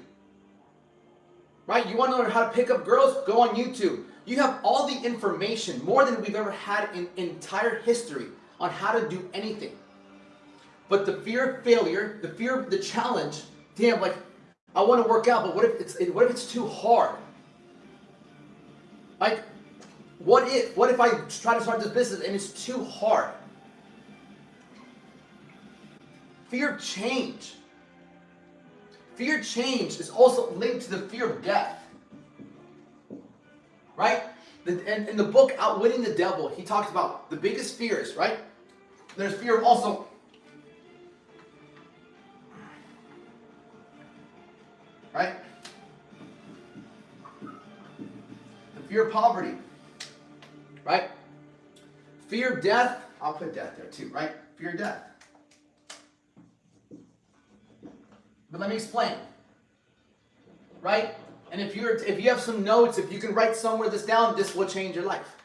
Right? You want to learn how to pick up girls? Go on YouTube. You have all the information, more than we've ever had in entire history, on how to do anything. But the fear of failure, the fear of the challenge, damn, like, I want to work out, but what if it's too hard? Like, what if I try to start this business and it's too hard? Fear of change. Fear of change is also linked to the fear of death. Right? And in the book Outwitting the Devil, he talks about the biggest fears, right? There's fear of also right? The fear of poverty, right? Fear of death, I'll put death there too, right? Fear of death. But let me explain, right? And if you have some notes, if you can write somewhere this down, this will change your life.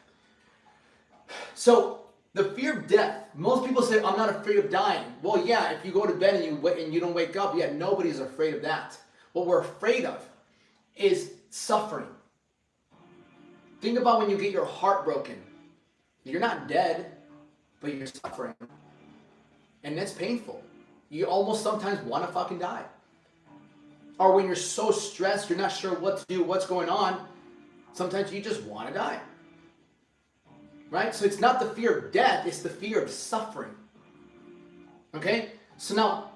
So The fear of death. Most people say, I'm not afraid of dying. Well, yeah, if you go to bed and you don't wake up, yeah, nobody's afraid of that. What we're afraid of is suffering. Think about when you get your heart broken. You're not dead, but you're suffering. And that's painful. You almost sometimes want to fucking die. Or when you're so stressed, you're not sure what to do, what's going on, sometimes you just want to die. Right? So it's not the fear of death, it's the fear of suffering. Okay? So now,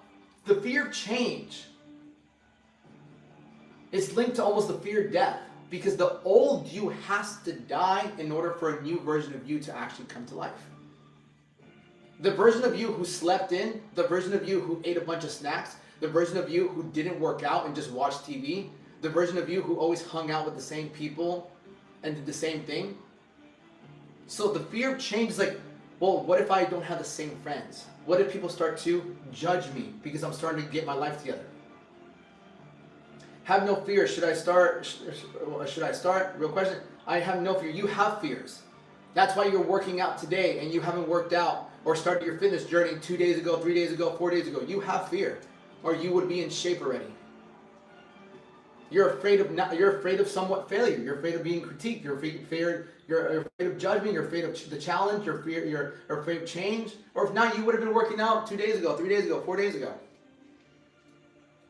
the fear of change is linked to almost the fear of death, because the old you has to die in order for a new version of you to actually come to life. The version of you who slept in, the version of you who ate a bunch of snacks, the version of you who didn't work out and just watched TV, the version of you who always hung out with the same people and did the same thing. So the fear of change is like, well, what if I don't have the same friends? What if people start to judge me because I'm starting to get my life together? Have no fear. Should I start? Real question. I have no fear. You have fears. That's why you're working out today and you haven't worked out or started your fitness journey 2 days ago, 3 days ago, 4 days ago. You have fear, or you would be in shape already. You're afraid of somewhat failure. You're afraid of being critiqued. You're afraid of judgment. You're afraid of the challenge. You're afraid of change. Or if not, you would have been working out 2 days ago, 3 days ago, 4 days ago.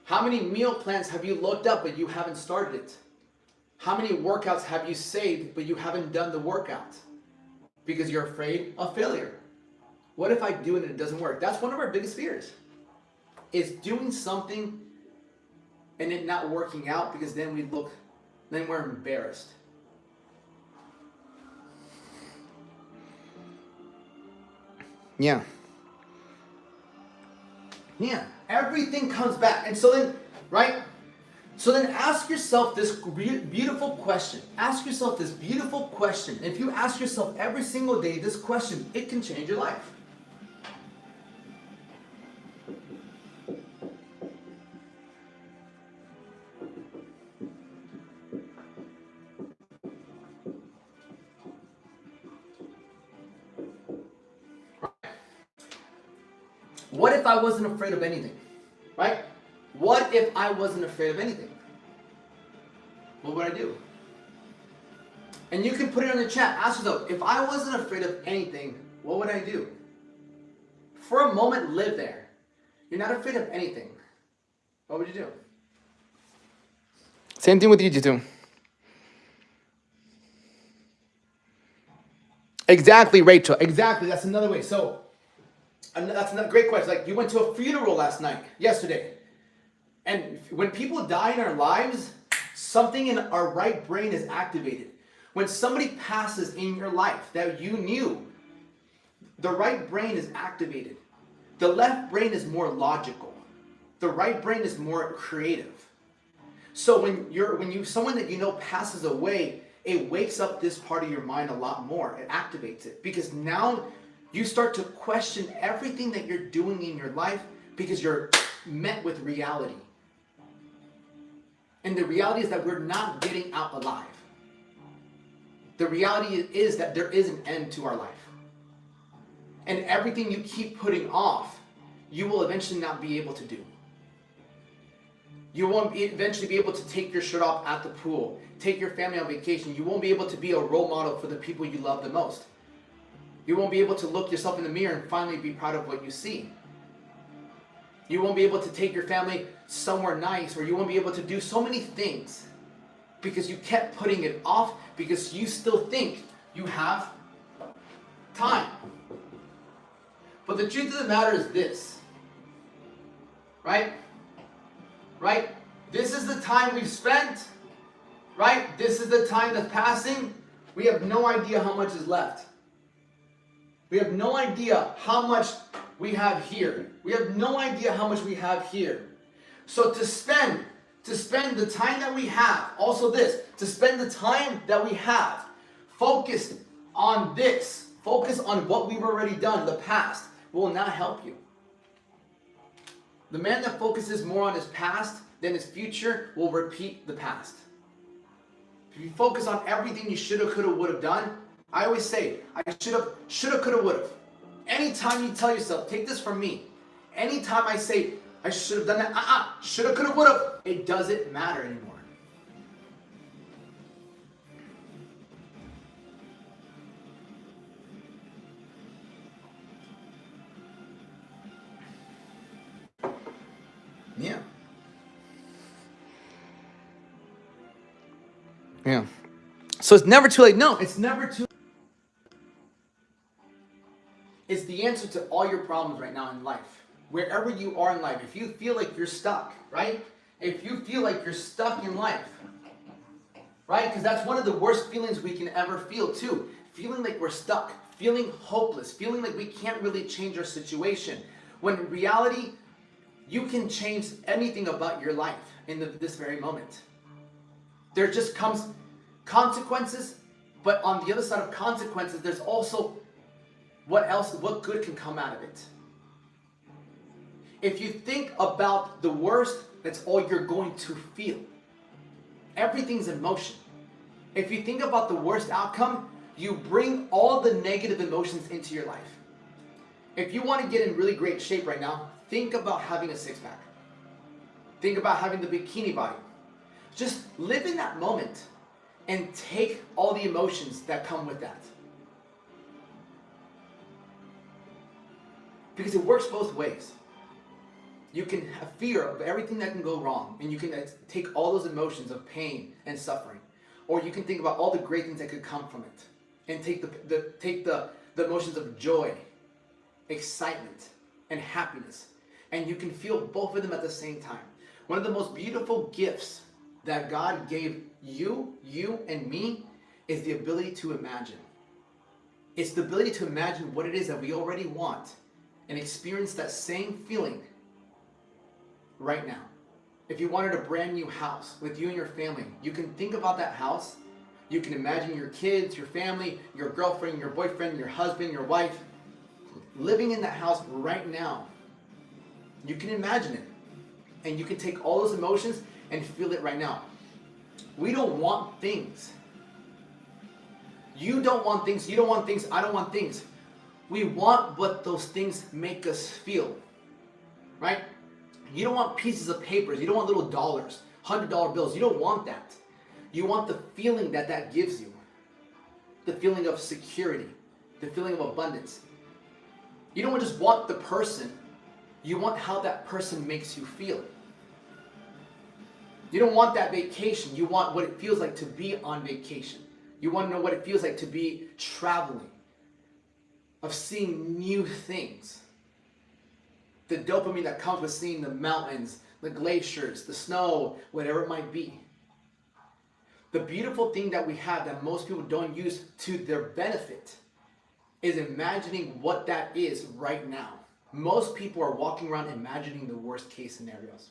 How many meal plans have you looked up but you haven't started it? How many workouts have you saved but you haven't done the workout? Because you're afraid of failure. What if I do it and it doesn't work? That's one of our biggest fears. Is doing something and it not working out, because then we're embarrassed.
Yeah.
Yeah, everything comes back. And so then, right? So then ask yourself this beautiful question. Ask yourself this beautiful question. If you ask yourself every single day this question, it can change your life. What if I wasn't afraid of anything? Right? What if I wasn't afraid of anything? What would I do? And you can put it in the chat. Ask yourself, if I wasn't afraid of anything, what would I do? For a moment, live there. You're not afraid of anything. What would you do?
Same thing with you, Jitu.
Exactly, Rachel. Exactly. That's another way. So, that's another great question. Like, you went to a funeral yesterday. And when people die in our lives, something in our right brain is activated. When somebody passes in your life that you knew, the right brain is activated. The left brain is more logical. The right brain is more creative. So when someone that you know passes away, it wakes up this part of your mind a lot more. It activates it, because now you start to question everything that you're doing in your life, because you're met with reality. And the reality is that we're not getting out alive. The reality is that there is an end to our life. And everything you keep putting off, you will eventually not be able to do. You won't eventually be able to take your shirt off at the pool, take your family on vacation. You won't be able to be a role model for the people you love the most. You won't be able to look yourself in the mirror and finally be proud of what you see. You won't be able to take your family somewhere nice, or you won't be able to do so many things because you kept putting it off, because you still think you have time. But the truth of the matter is this, right? Right? This is the time we've spent, right? This is the time that's passing. We have no idea how much is left. We have no idea how much we have here. We have no idea how much we have here. So to spend the time that we have, also this, to spend the time that we have focused on this, focus on what we've already done in the past, will not help you. The man that focuses more on his past than his future will repeat the past. If you focus on everything you shoulda, coulda, woulda done, I always say, I shoulda, coulda, woulda. Anytime you tell yourself, take this from me. Anytime I say, I should have done that, shoulda, coulda, woulda, it doesn't matter anymore. Yeah. Yeah. So it's never too late. No, it's never too late. It's the answer to all your problems right now in life. Wherever you are in life, if you feel like you're stuck, right? If you feel like you're stuck in life, right? Because that's one of the worst feelings we can ever feel too. Feeling like we're stuck, feeling hopeless, feeling like we can't really change our situation. When in reality, you can change anything about your life in this very moment. There just comes consequences, but on the other side of consequences, there's also what good can come out of it. If you think about the worst, that's all you're going to feel. Everything's emotion. If you think about the worst outcome, you bring all the negative emotions into your life. If you want to get in really great shape right now, think about having a six-pack. Think about having the bikini body. Just live in that moment and take all the emotions that come with that. Because it works both ways. You can have fear of everything that can go wrong, and you can take all those emotions of pain and suffering. Or you can think about all the great things that could come from it, and take the emotions of joy, excitement, and happiness. And you can feel both of them at the same time. One of the most beautiful gifts that God gave you and me is the ability to imagine. It's the ability to imagine what it is that we already want and experience that same feeling right now. If you wanted a brand new house with you and your family, you can think about that house. You can imagine your kids, your family, your girlfriend, your boyfriend, your husband, your wife living in that house right now. You can imagine it. And you can take all those emotions and feel it right now. We don't want things. You don't want things, you don't want things, I don't want things. We want what those things make us feel, right? You don't want pieces of papers, you don't want little dollars, $100 bills, you don't want that. You want the feeling that gives you. The feeling of security, the feeling of abundance. You don't just want the person, you want how that person makes you feel. You don't want that vacation, you want what it feels like to be on vacation. You want to know what it feels like to be traveling, of seeing new things. The dopamine that comes with seeing the mountains, the glaciers, the snow, whatever it might be. The beautiful thing that we have that most people don't use to their benefit is imagining what that is right now. Most people are walking around imagining the worst case scenarios.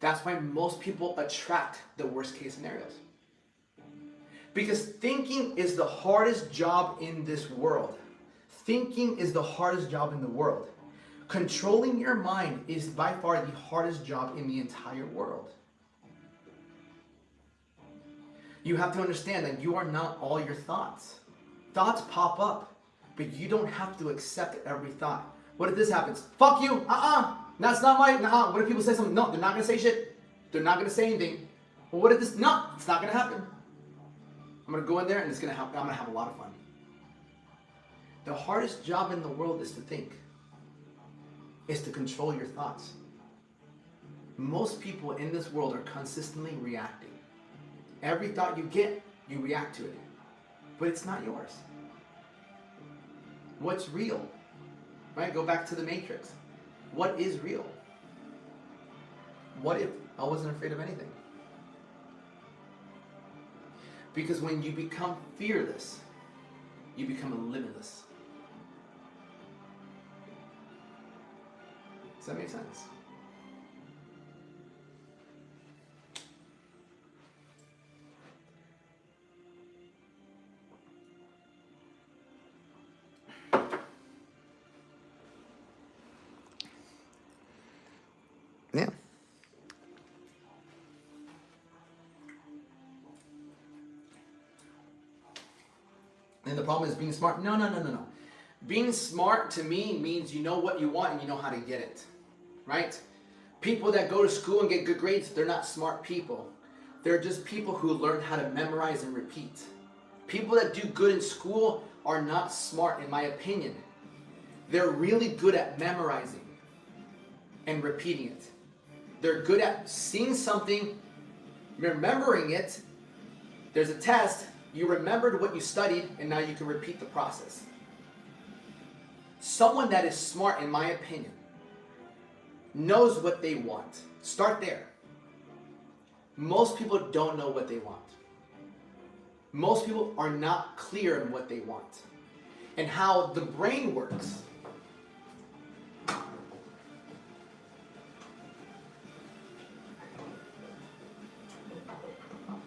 That's why most people attract the worst case scenarios. Because thinking is the hardest job in this world. Thinking is the hardest job in the world. Controlling your mind is by far the hardest job in the entire world. You have to understand that you are not all your thoughts. Thoughts pop up, but you don't have to accept every thought. What if this happens? Fuck you! That's not my, What if people say something? No, they're not gonna say shit. They're not gonna say anything. Well, what if this, no, it's not gonna happen. I'm gonna go in there and it's gonna happen. I'm gonna have a lot of fun. The hardest job in the world is to think. Is to control your thoughts. Most people in this world are consistently reacting. Every thought you get, you react to it. But it's not yours. What's real? Right? Go back to the Matrix. What is real? What if I wasn't afraid of anything? Because when you become fearless, you become limitless. Does that make sense? Yeah. And the problem is being smart. No, no, no, no, no. Being smart to me means you know what you want and you know how to get it, right? People that go to school and get good grades, they're not smart people. They're just people who learn how to memorize and repeat. People that do good in school are not smart, in my opinion. They're really good at memorizing and repeating it. They're good at seeing something, remembering it. There's a test, you remembered what you studied, and now you can repeat the process. Someone that is smart, in my opinion, knows what they want. Start there. Most people don't know what they want. Most people are not clear on what they want and how the brain works.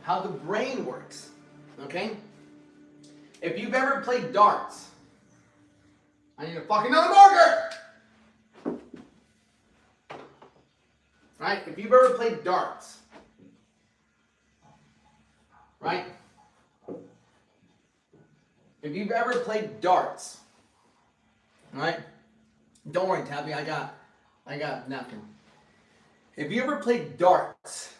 How the brain works, okay? If you've ever played darts, I need a fucking another marker! Right? If you've ever played darts, right? If you've ever played darts, right? Don't worry, Tabby, I got a napkin. If you ever played darts,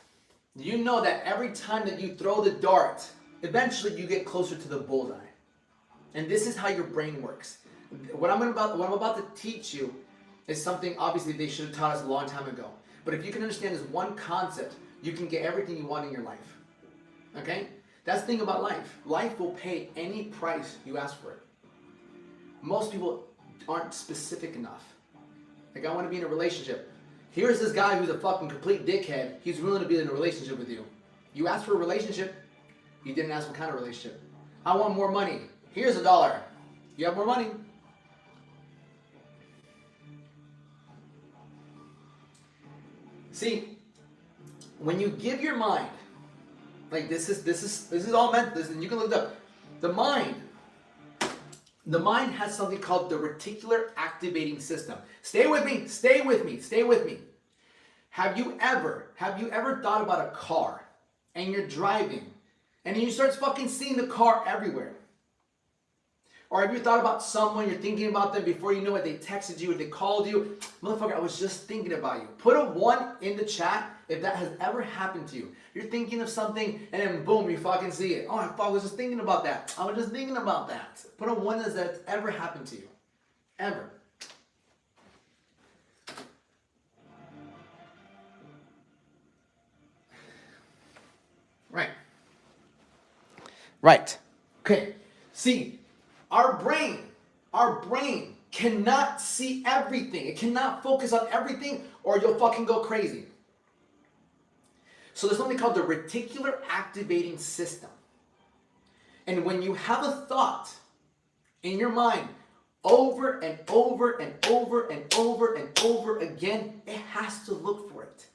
you know that every time that you throw the dart, eventually you get closer to the bullseye. And this is how your brain works. What I'm about to teach you is something obviously they should have taught us a long time ago. But if you can understand this one concept, you can get everything you want in your life. Okay? That's the thing about life. Life will pay any price you ask for it. Most people aren't specific enough. Like, I want to be in a relationship. Here's this guy who's a fucking complete dickhead. He's willing to be in a relationship with you. You asked for a relationship. You didn't ask what kind of relationship. I want more money. Here's $1. You have more money. See, when you give your mind, like this is all meant. Listen, you can look it up. The mind has something called the reticular activating system. Stay with me. Stay with me. Stay with me. Have you ever thought about a car and you're driving and then you start fucking seeing the car everywhere? Or have you thought about someone, you're thinking about them before you know it, they texted you or they called you? Motherfucker, I was just thinking about you. Put a 1 in the chat if that has ever happened to you. You're thinking of something and then boom, you fucking see it. Oh, I was just thinking about that. I was just thinking about that. Put a 1 as that's ever happened to you. Ever. Right. Right. Okay. See, our brain cannot see everything. It cannot focus on everything or you'll fucking go crazy. So there's something called the reticular activating system. And when you have a thought in your mind over and over and over and over and over again, it has to look for it.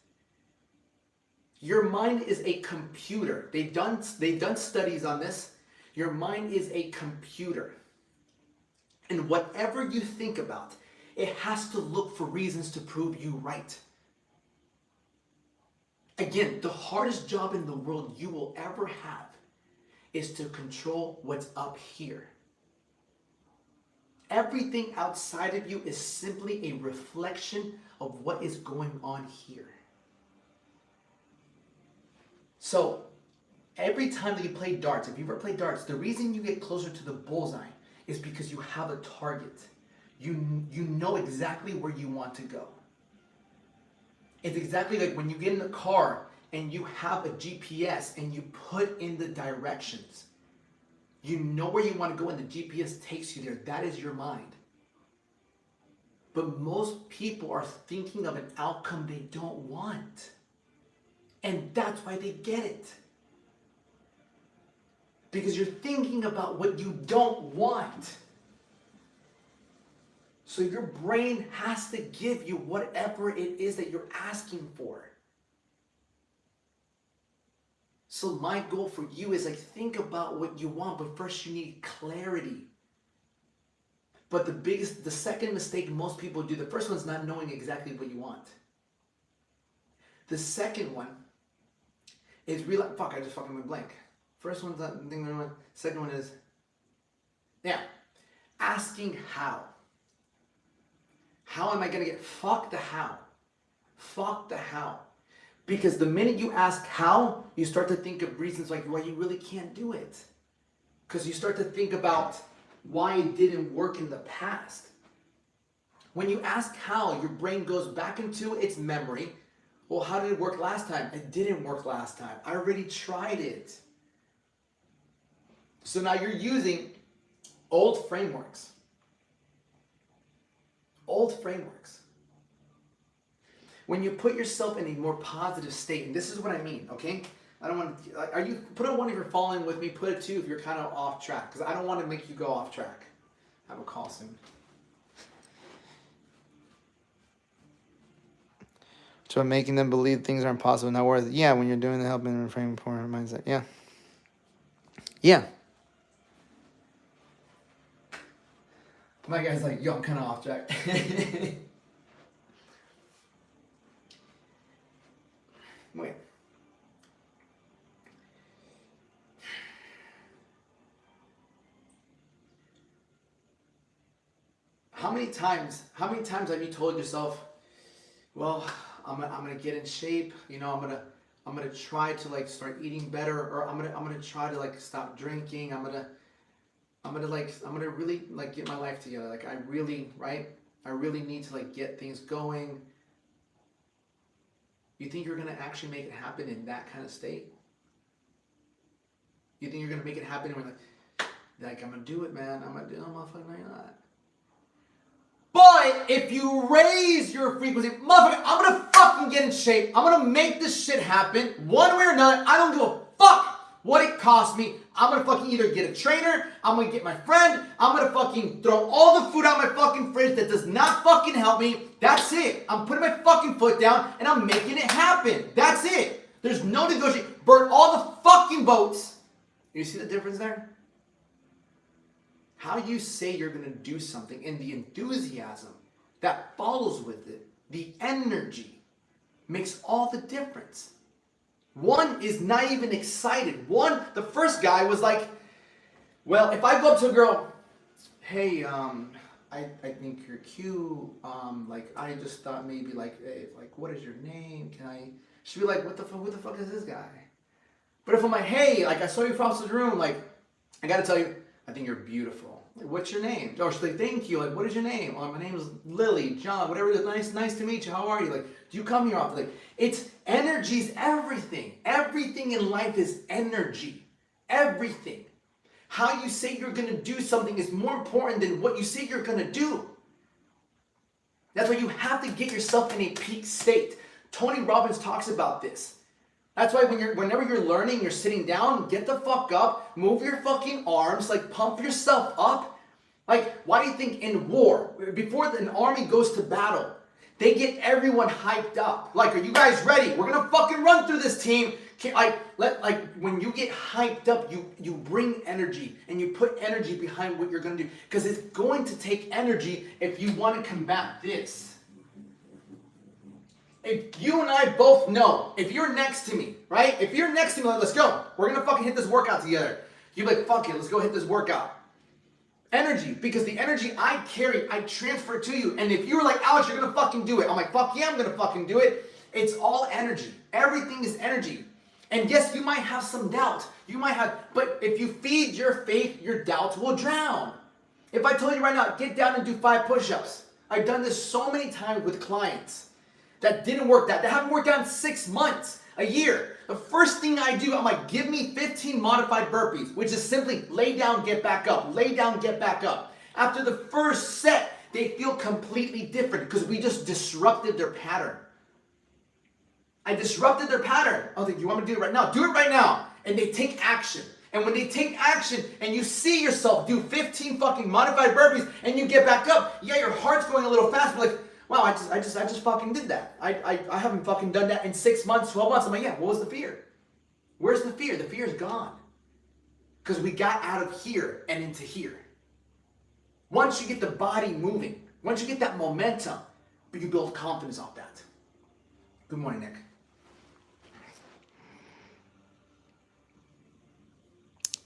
Your mind is a computer. They've done studies on this. Your mind is a computer. And whatever you think about, it has to look for reasons to prove you right. Again, the hardest job in the world you will ever have is to control what's up here. Everything outside of you is simply a reflection of what is going on here. So, every time that you play darts, if you ever play darts, the reason you get closer to the bullseye is because you have a target. You know exactly where you want to go. It's exactly like when you get in the car and you have a GPS and you put in the directions. You know where you want to go and the GPS takes you there. That is your mind. But most people are thinking of an outcome they don't want. And that's why they get it. Because you're thinking about what you don't want. So your brain has to give you whatever it is that you're asking for. So my goal for you is like, think about what you want, but first you need clarity. But the second mistake most people do, the first one's not knowing exactly what you want. The second one is realize, fuck, I just fucking went blank. First one's not thinking what I want. Second one is, Now, asking how. How am I going to get? Fuck the how. Fuck the how. Because the minute you ask how, you start to think of reasons like why you really can't do it. Because you start to think about why it didn't work in the past. When you ask how, your brain goes back into its memory. Well, how did it work last time? It didn't work last time. I already tried it. So now you're using old frameworks. Old frameworks. When you put yourself in a more positive state, and this is what I mean, okay? I don't want to, are you, put a 1 if you're following with me, put a 2 if you're kind of off track, because I don't want to make you go off track. I have a call soon. So making them believe things aren't possible, not worth it. Yeah, when you're doing the helping and refraining poor mindset. Yeah. Yeah. My guy's like, yo, I'm kind of off track. Wait. How many times have you told yourself, well, I'm gonna get in shape, you know, I'm gonna try to like start eating better, or I'm gonna try to like stop drinking, I'm gonna really like get my life together. Like I really need to like get things going. You think you're gonna actually make it happen in that kind of state? You think you're gonna make it happen when like I'm gonna do it, man. I'm gonna do it, motherfucker, no, you're not. But if you raise your frequency, motherfucker, I'm gonna fucking get in shape. I'm gonna make this shit happen one way or another. I don't give a fuck what it costs me. I'm gonna fucking either get a trainer, I'm gonna get my friend, I'm gonna fucking throw all the food out my fucking fridge that does not fucking help me. That's it. I'm putting my fucking foot down and I'm making it happen. That's it. There's no negotiation. Burn all the fucking boats. You see the difference there? How you say you're going to do something and the enthusiasm that follows with it, the energy, makes all the difference. One is not even excited. The first guy was like, well, if I go up to a girl, hey, I think you're cute. Like, I just thought maybe like, hey, like, what is your name? She'd be like, who the fuck is this guy? But if I'm like, hey, like, I saw you across the room, like, I got to tell you, I think you're beautiful. Like, what's your name? Oh, she's like, thank you. Like, what is your name? Oh, my name is Lily, John, whatever it is. Nice to meet you. How are you? Like, do you come here often? Like, it's energy's everything. Everything in life is energy. Everything. How you say you're going to do something is more important than what you say you're going to do. That's why you have to get yourself in a peak state. Tony Robbins talks about this. That's why whenever you're learning, you're sitting down, get the fuck up, move your fucking arms, like pump yourself up. Like, why do you think in war, before an army goes to battle, they get everyone hyped up? Like, are you guys ready? We're gonna fucking run through this, team. When you get hyped up, you bring energy and you put energy behind what you're gonna do, because it's going to take energy if you want to combat this. If you and I both know, if you're next to me, right? If you're next to me, like, let's go. We're going to fucking hit this workout together. You're like, fuck it, let's go hit this workout. Energy, because the energy I carry, I transfer to you. And if you're like, Alex, you're going to fucking do it. I'm like, fuck yeah, I'm going to fucking do it. It's all energy. Everything is energy. And yes, you might have some doubt. But if you feed your faith, your doubts will drown. If I told you right now, get down and do 5 push-ups. I've done this so many times with clients. That didn't work. That haven't worked out in 6 months, a year. The first thing I do, I'm like, give me 15 modified burpees, which is simply lay down, get back up. Lay down, get back up. After the first set, they feel completely different because we just disrupted their pattern. I disrupted their pattern. I was like, you want me to do it right now? Do it right now. And they take action. And when they take action and you see yourself do 15 fucking modified burpees and you get back up, yeah, your heart's going a little fast, but like, wow, I just fucking did that. I haven't fucking done that in 6 months, 12 months. I'm like, yeah, what was the fear? Where's the fear? The fear is gone. Because we got out of here and into here. Once you get the body moving, once you get that momentum, you build confidence off that. Good morning, Nick.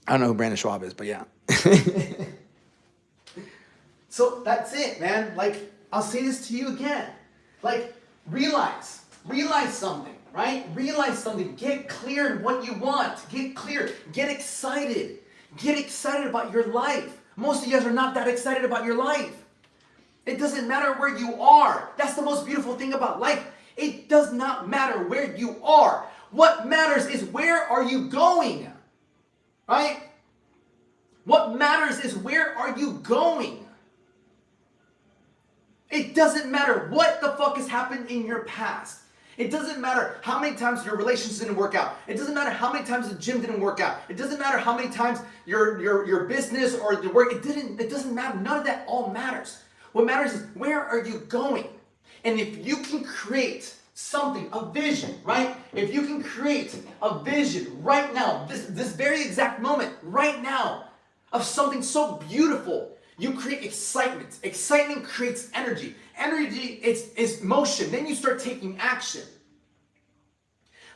I don't know who Brandon Schwab is, but yeah. So that's it, man. Like, I'll say this to you again. Like, realize something, right? Realize something. Get clear in what you want. Get clear. Get excited. Get excited about your life. Most of you guys are not that excited about your life. It doesn't matter where you are. That's the most beautiful thing about life. It does not matter where you are. What matters is where are you going, right? What matters is where are you going. It doesn't matter what the fuck has happened in your past. It doesn't matter how many times your relationships didn't work out. It doesn't matter how many times the gym didn't work out. It doesn't matter how many times your business or the work, it doesn't matter. None of that all matters. What matters is where are you going? And if you can create something, a vision, right? If you can create a vision right now, this very exact moment, right now, of something so beautiful, you create excitement. Excitement creates energy. Energy is motion. Then you start taking action.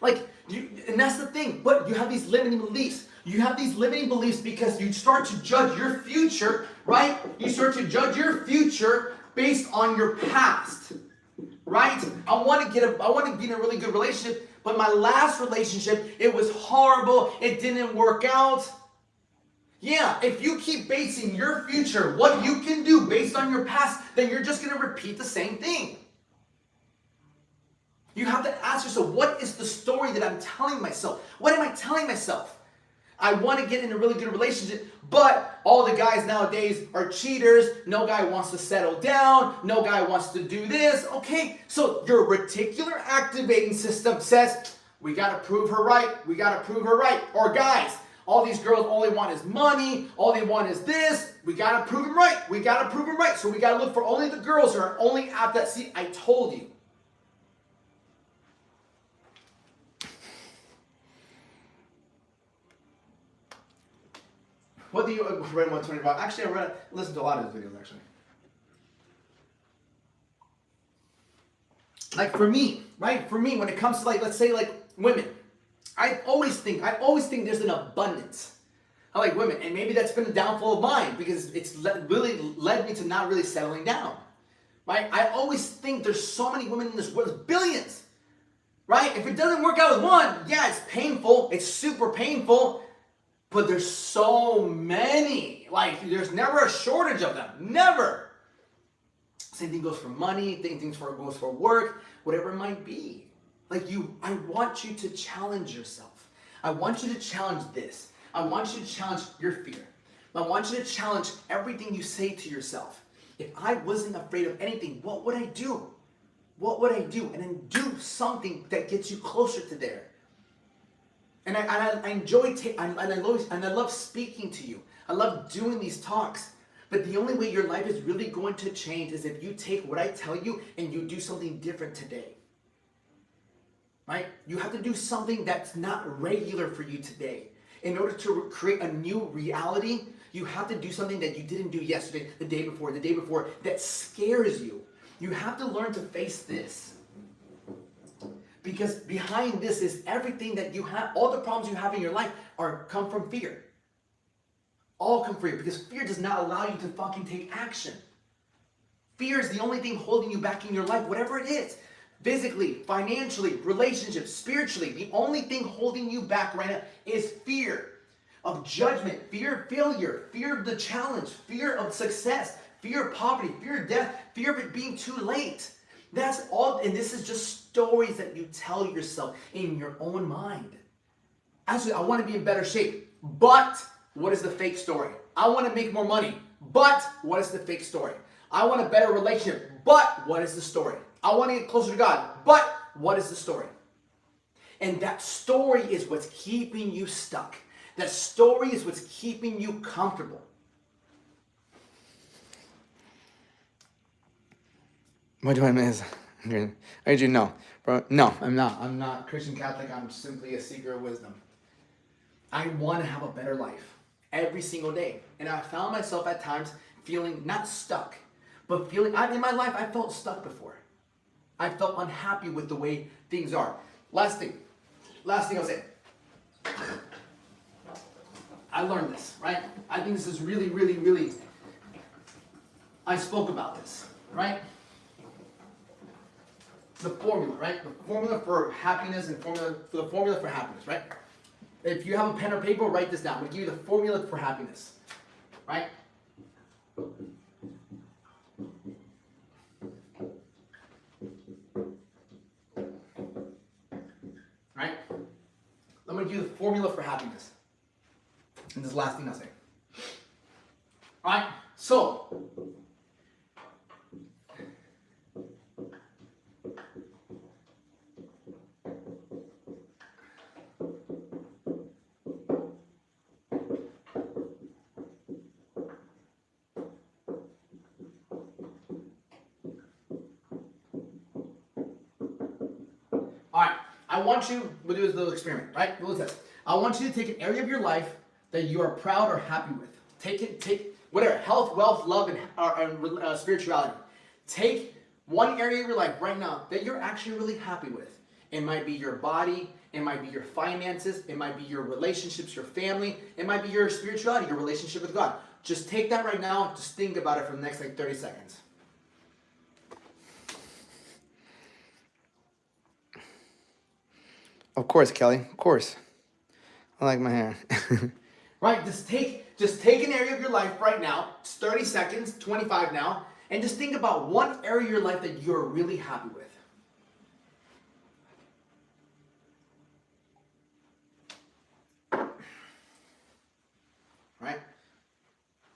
And that's the thing. But you have these limiting beliefs. You have these limiting beliefs because you start to judge your future, right? You start to judge your future based on your past, right? I want to be in a really good relationship, but my last relationship, it was horrible. It didn't work out. Yeah, if you keep basing your future, what you can do based on your past, then you're just going to repeat the same thing. You have to ask yourself, what is the story that I'm telling myself? What am I telling myself? I want to get in a really good relationship, but all the guys nowadays are cheaters. No guy wants to settle down. No guy wants to do this. Okay, so your reticular activating system says, we got to prove her right. We got to prove her right. Or guys, all these girls only want is money. All they want is this. We got to prove them right. We got to prove them right. So we got to look for only the girls who are only at that. See, I told you. What do you read 120 about? Actually, I listened to a lot of his videos, actually. Like for me, right? For me, when it comes to let's say women, I always think there's an abundance. I like women, and maybe that's been a downfall of mine because it's really led me to not really settling down, right? I always think there's so many women in this world, there's billions, right? If it doesn't work out with one, yeah, it's painful, it's super painful, but there's so many. Like, there's never a shortage of them, never. Same thing goes for money, same thing goes for work, whatever it might be. I want you to challenge yourself. I want you to challenge this. I want you to challenge your fear. I want you to challenge everything you say to yourself. If I wasn't afraid of anything, what would I do? What would I do? And then do something that gets you closer to there. And I enjoy, and I love speaking to you. I love doing these talks. But the only way your life is really going to change is if you take what I tell you and you do something different today. Right? You have to do something that's not regular for you today. In order to create a new reality, you have to do something that you didn't do yesterday, the day before, that scares you. You have to learn to face this. Because behind this is everything that you have, all the problems you have in your life come from fear. All come from fear, because fear does not allow you to fucking take action. Fear is the only thing holding you back in your life, whatever it is. Physically, financially, relationships, spiritually, the only thing holding you back right now is fear of judgment, fear of failure, fear of the challenge, fear of success, fear of poverty, fear of death, fear of it being too late. That's all, and this is just stories that you tell yourself in your own mind. Actually, I want to be in better shape, but what is the fake story? I want to make more money, but what is the fake story? I want a better relationship, but what is the story? I want to get closer to God, but what is the story? And that story is what's keeping you stuck. That story is what's keeping you comfortable.
What do I miss? Adrian, no. Bro, no, I'm not. I'm not Christian Catholic. I'm simply a seeker of wisdom.
I want to have a better life every single day. And I found myself at times feeling not stuck, but feeling, in my life, I felt stuck before. I felt unhappy with the way things are. Last thing I'll say. I learned this, right? I think this is really, really, really I spoke about this, right? The formula, right? The formula for happiness and the formula for happiness, right? If you have a pen or paper, write this down. I'm gonna give you the formula for happiness, right? Right? I'm gonna give you the formula for happiness. And this is the last thing I'll say. All right? So, all right, I want you, we'll do this little experiment, right? We'll do this. I want you to take an area of your life that you are proud or happy with. Take whatever, health, wealth, love, and spirituality. Take one area of your life right now that you're actually really happy with. It might be your body, it might be your finances, it might be your relationships, your family, it might be your spirituality, your relationship with God. Just take that right now, just think about it for the next 30 seconds.
Of course, Kelly. Of course. I like my hair.
Right? Just take an area of your life right now. It's 30 seconds, 25 now, and just think about one area of your life that you're really happy with. Right?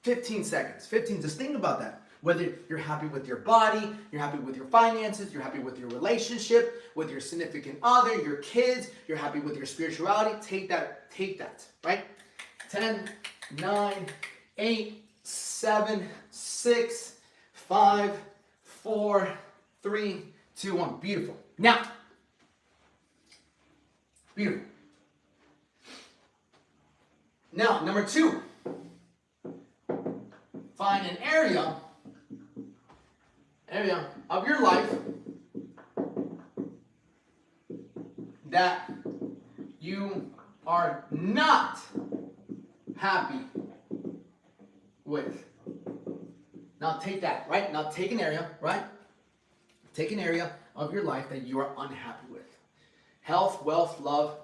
15 seconds. 15. Just think about that. Whether you're happy with your body, you're happy with your finances, you're happy with your relationship, with your significant other, your kids, you're happy with your spirituality, take that, right? 10, 9, 8, 7, 6, 5, 4, 3, 2, 1. Beautiful. Now, beautiful. Now, number 2, find an area of your life that you are not happy with. Now take that, right? Now take an area, right? Take an area of your life that you are unhappy with. Health, wealth, love,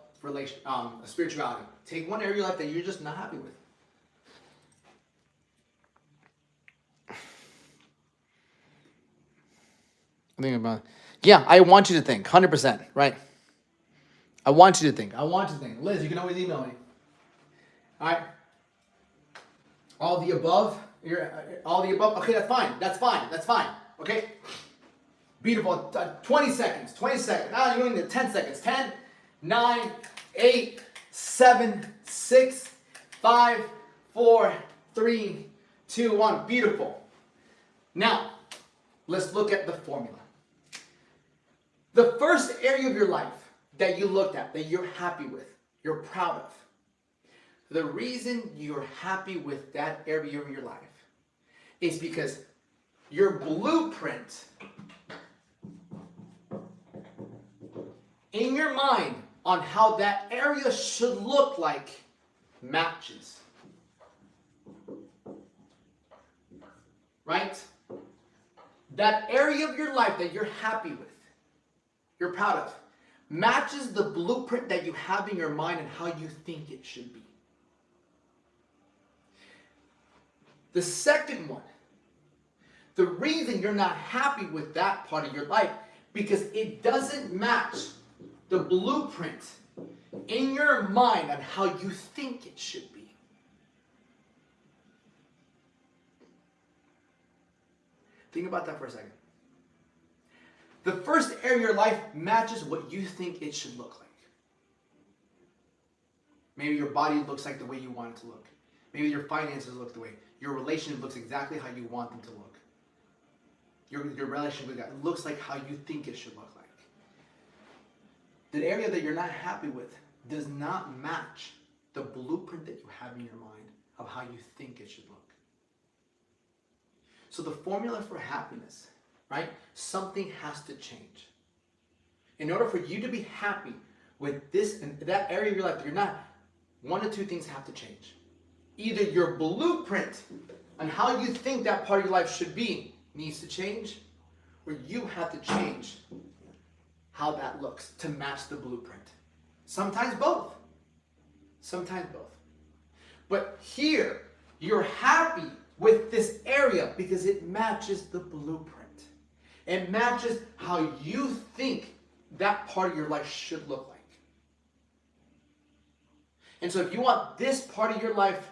spirituality. Take one area of your life that you're just not happy with.
Think about it.
Yeah, I want you to think, 100%, right? I want you to think. Liz, you can always email me. All right? All the above? Okay, that's fine. Okay? Beautiful. 20 seconds. Now you're going to 10 seconds. 10, 9, 8, 7, 6, 5, 4, 3, 2, 1. Beautiful. Now, let's look at the formula. The first area of your life that you looked at, that you're happy with, you're proud of. The reason you're happy with that area of your life is because your blueprint in your mind on how that area should look like matches. Right? That area of your life that you're happy with, you're proud of, matches the blueprint that you have in your mind and how you think it should be. The second one, the reason you're not happy with that part of your life, because it doesn't match the blueprint in your mind on how you think it should be. Think about that for a second. The first area of your life matches what you think it should look like. Maybe your body looks like the way you want it to look. Maybe your finances look the way. Your relationship looks exactly how you want them to look. Your relationship with God looks like how you think it should look like. The area that you're not happy with does not match the blueprint that you have in your mind of how you think it should look. So the formula for happiness, right? Something has to change. In order for you to be happy with this and that area of your life that you're not, one of two things have to change. Either your blueprint on how you think that part of your life should be needs to change, or you have to change how that looks to match the blueprint. Sometimes both. Sometimes both. But here, you're happy with this area because it matches the blueprint. It matches how you think that part of your life should look like. And so if you want this part of your life,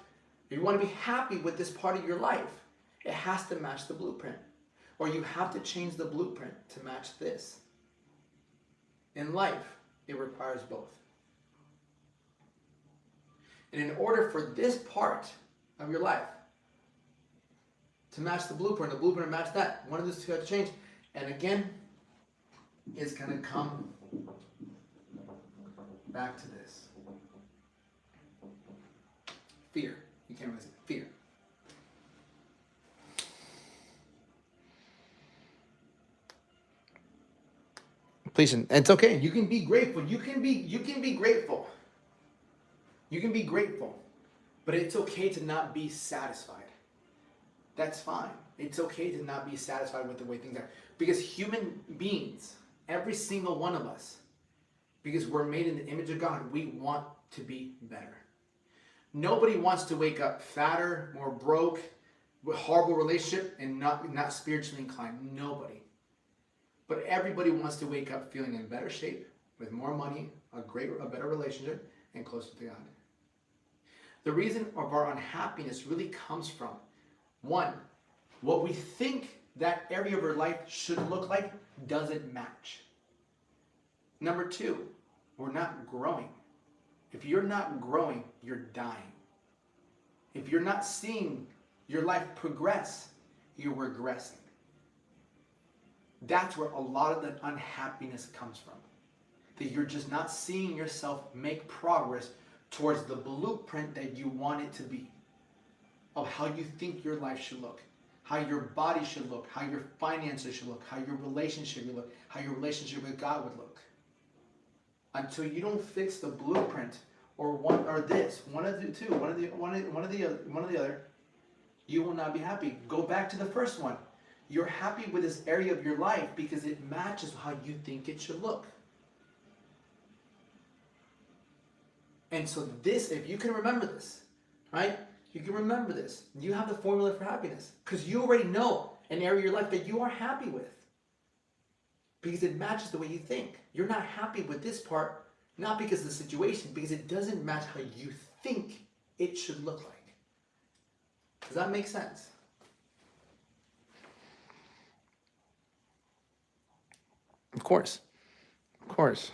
if you want to be happy with this part of your life, it has to match the blueprint. Or you have to change the blueprint to match this. In life, it requires both. And in order for this part of your life to match the blueprint to match that, one of those two have to change. And again, it's going to come back to this. Fear. You can't really say fear. Please, it's okay. You can be grateful. You can be grateful. You can be grateful. But it's okay to not be satisfied. That's fine. It's okay to not be satisfied with the way things are. Because human beings, every single one of us, because we're made in the image of God, we want to be better. Nobody wants to wake up fatter, more broke, with horrible relationship, and not spiritually inclined. Nobody. But everybody wants to wake up feeling in better shape, with more money, a better relationship, and closer to God. The reason of our unhappiness really comes from, one, what we think that area of our life should look like doesn't match. Number two, we're not growing. If you're not growing, you're dying. If you're not seeing your life progress, you're regressing. That's where a lot of the unhappiness comes from. That you're just not seeing yourself make progress towards the blueprint that you want it to be. Of how you think your life should look. How your body should look. How your finances should look. How your relationship should look. How your relationship with God would look. Until you don't fix the blueprint or one or this, one of the two, one of the other, you will not be happy. Go back to the first one. You're happy with this area of your life because it matches how you think it should look. And so this, if you can remember this, right? You can remember this. You have the formula for happiness because you already know an area of your life that you are happy with because it matches the way you think. You're not happy with this part, not because of the situation, because it doesn't match how you think it should look like. Does that make sense? Of course. Of course.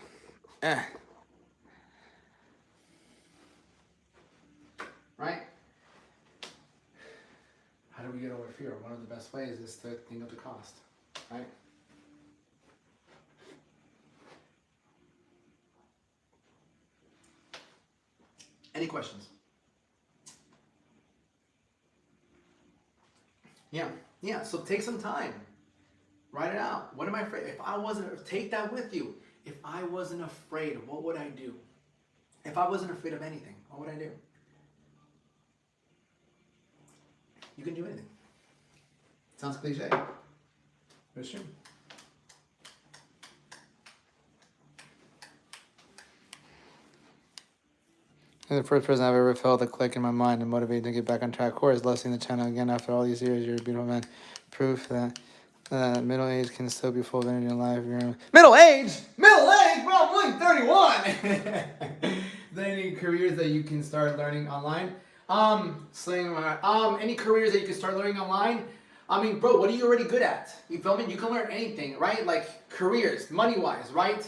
Right? How do we get over fear? One of the best ways is to think of the cost. Right? Any questions? Yeah. So take some time. Write it out. What am I afraid? Take that with you. If I wasn't afraid, what would I do? If I wasn't afraid of anything, what would I do? You can do anything. Sounds cliche. But it's true. You're the first person I've ever felt a click in my mind and motivated to get back on track. Corey is listening to the channel again after all these years. You're a beautiful man. Proof that middle age can still be full of energy in life. Middle age? Middle age? Bro, I'm only 31. There any careers that you can start learning online? Any careers that you can start learning online? I mean, bro, what are you already good at? You feel me? You can learn anything, right? Like careers, money-wise, right?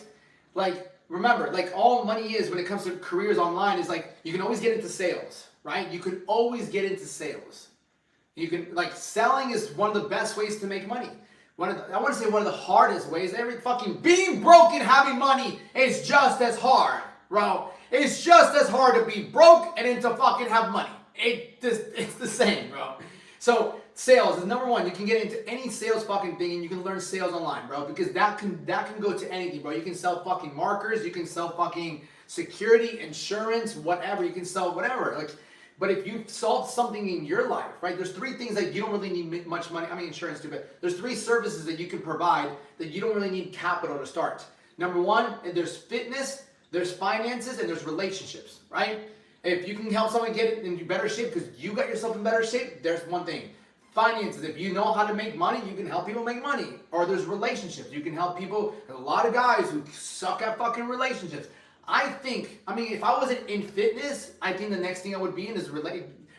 Like, remember, like all money is when it comes to careers online is like, you can always get into sales, right? You can always get into sales. You can, like, selling is one of the best ways to make money. I want to say one of the hardest ways. Being broke and having money is just as hard, bro. It's just as hard to be broke and then to fucking have money. It's the same, bro. So sales is number one. You can get into any sales fucking thing and you can learn sales online, bro. Because that can go to anything, bro. You can sell fucking markers. You can sell fucking security, insurance, whatever. You can sell whatever. Like, But if you've solved something in your life, right? There's 3 things that you don't really need much money. I mean, insurance too, but there's 3 services that you can provide that you don't really need capital to start. Number 1, there's fitness, there's finances, and there's relationships, right? If you can help someone get into better shape because you got yourself in better shape, there's one thing. Finances, if you know how to make money, you can help people make money. Or there's relationships. You can help people. There's a lot of guys who suck at fucking relationships. I mean, if I wasn't in fitness, I think the next thing I would be in is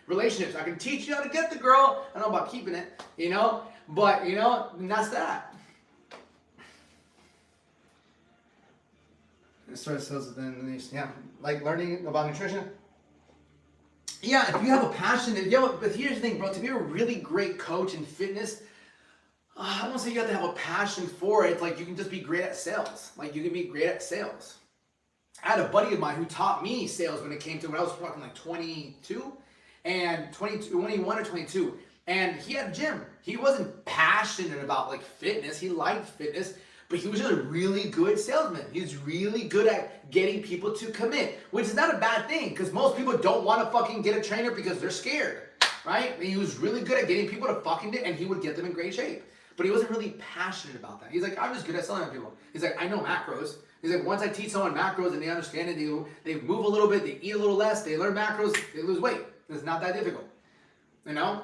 relationships. I can teach you how to get the girl. I don't know about keeping it, you know? But, you know, and that's that. Yeah, like learning about nutrition. Yeah, if you have a passion, but here's the thing, bro. To be a really great coach in fitness, I don't say you have to have a passion for it. Like, you can just be great at sales. Like, you can be great at sales. I had a buddy of mine who taught me sales when it came to when I was fucking like 22 and 21 or 22. And he had a gym. He wasn't passionate about like fitness. He liked fitness, but he was just a really good salesman. He's really good at getting people to commit, which is not a bad thing because most people don't want to fucking get a trainer because they're scared, right? And he was really good at getting people to fucking do it, and he would get them in great shape. But he wasn't really passionate about that. He's like, I'm just good at selling to people. He's like, I know macros. He's like, once I teach someone macros and they understand it, they move a little bit, they eat a little less, they learn macros, they lose weight. It's not that difficult, you know?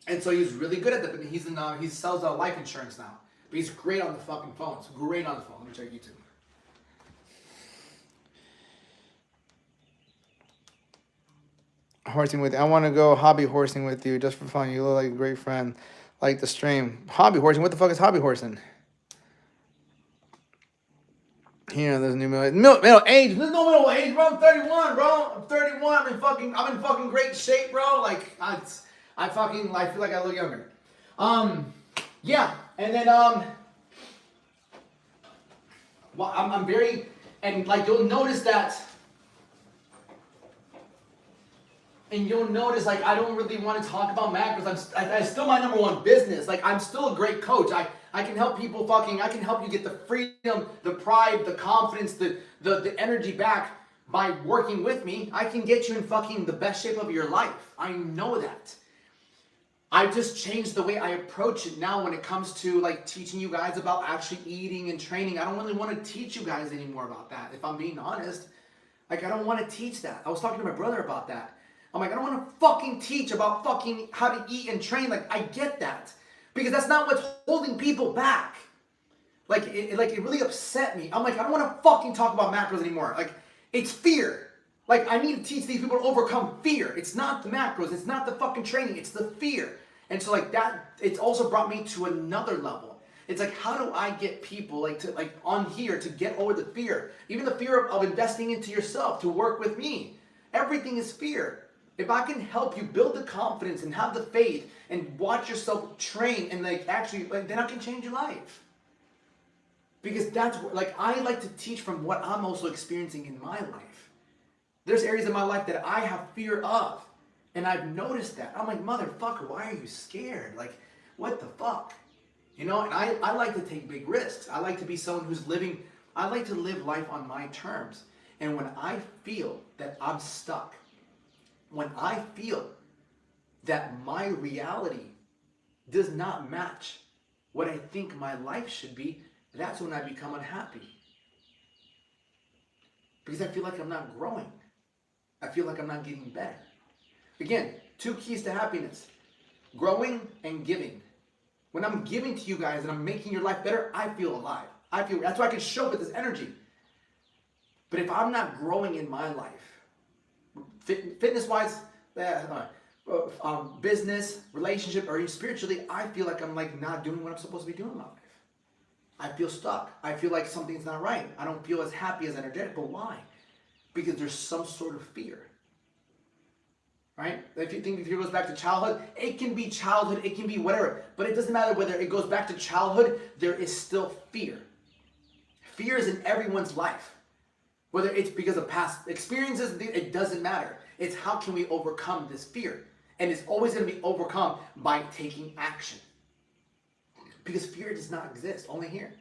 And so he's really good at that, but he sells life insurance now. But he's great on the fucking phones. Great on the phone. Let me check YouTube.
Horsing with you. I want to go hobby horsing with you just for fun. You look like a great friend. Like the stream. Hobby horsing? What the fuck is hobby horsing? Here, there's a new middle age. There's no middle age, bro. I'm 31, bro. I'm 31. I'm in fucking great shape, bro. Like I feel like I look younger. Yeah, and then well, I'm very, and like you'll notice that. And you'll notice, like, I don't really want to talk about macros. That's still my number 1 business. Like, I'm still a great coach. I can help people I can help you get the freedom, the pride, the confidence, the energy back by working with me. I can get you in fucking the best shape of your life. I know that. I've just changed the way I approach it now when it comes to, like, teaching you guys about actually eating and training. I don't really want to teach you guys anymore about that, if I'm being honest. Like, I don't want to teach that. I was talking to my brother about that. I'm like, I don't want to fucking teach about fucking how to eat and train. Like, I get that. Because that's not what's holding people back. Like, it really upset me. I'm like, I don't want to fucking talk about macros anymore. Like, it's fear. Like, I need to teach these people to overcome fear. It's not the macros. It's not the fucking training. It's the fear. And so, like, that, it's also brought me to another level. It's like, how do I get people, like, to, like, on here to get over the fear? Even the fear of investing into yourself to work with me. Everything is fear. If I can help you build the confidence and have the faith and watch yourself train and like actually, like, then I can change your life. Because that's what, like, I like to teach from what I'm also experiencing in my life. There's areas in my life that I have fear of. And I've noticed that. I'm like, motherfucker, why are you scared? Like, what the fuck? You know, and I like to take big risks. I like to be someone who's living, I like to live life on my terms. And when I feel that I'm stuck, when I feel that my reality does not match what I think my life should be, that's when I become unhappy. Because I feel like I'm not growing. I feel like I'm not getting better. Again, 2 keys to happiness: growing and giving. When I'm giving to you guys and I'm making your life better, I feel alive. That's why I can show up with this energy. But if I'm not growing in my life, fitness-wise, business, relationship, or even spiritually, I feel like I'm like not doing what I'm supposed to be doing in my life. I feel stuck. I feel like something's not right. I don't feel as happy, as energetic. But why? Because there's some sort of fear. Right? If you think the fear goes back to childhood, it can be childhood, it can be whatever. But it doesn't matter whether it goes back to childhood, there is still fear. Fear is in everyone's life. Whether it's because of past experiences, it doesn't matter. It's how can we overcome this fear? And it's always going to be overcome by taking action. Because fear does not exist, only here.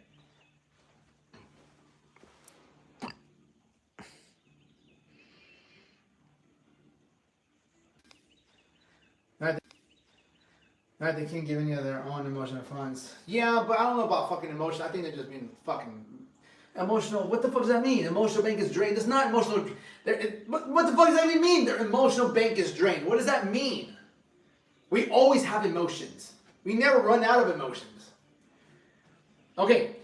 Right, they can't give any of their own emotional funds. Yeah, but I don't know about fucking emotion. I think they're just being fucking emotional. What the fuck does that mean? Emotional bank is drained. That's not emotional. What the fuck does that even mean? Their emotional bank is drained. What does that mean? We always have emotions. We never run out of emotions. Okay,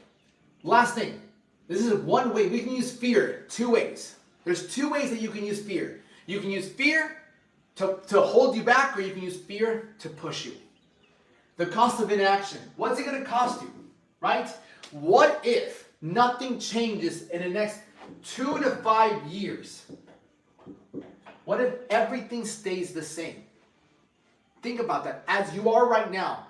last thing. This is one way. We can use fear 2 ways. There's 2 ways that you can use fear. You can use fear to hold you back, or you can use fear to push you. The cost of inaction. What's it going to cost you? Right? What if nothing changes in the next 2 to 5 years? What if everything stays the same? Think about that. As you are right now,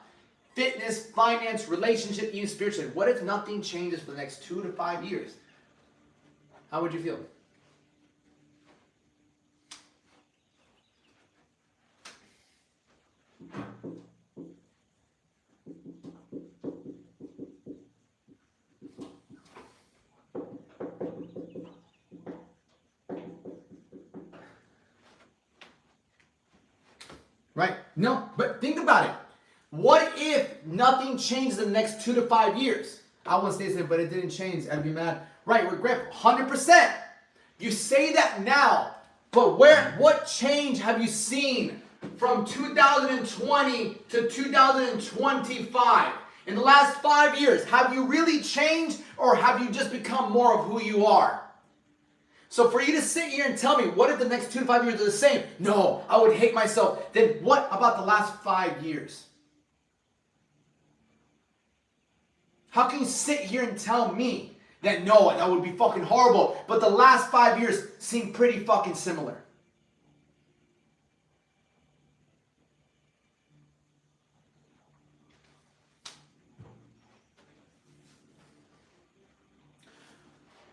fitness, finance, relationship, even spiritually. What if nothing changes for the next 2 to 5 years? How would you feel? Right? No, but think about it. What if nothing changes in the next 2 to 5 years? I want to say this, but it didn't change. I'd be mad. Right, regret 100%. You say that now, but what change have you seen from 2020 to 2025? In the last 5 years, have you really changed, or have you just become more of who you are? So for you to sit here and tell me, what if the next 2 to 5 years are the same? No, I would hate myself. Then what about the last 5 years? How can you sit here and tell me that no, that would be fucking horrible, but the last 5 years seem pretty fucking similar?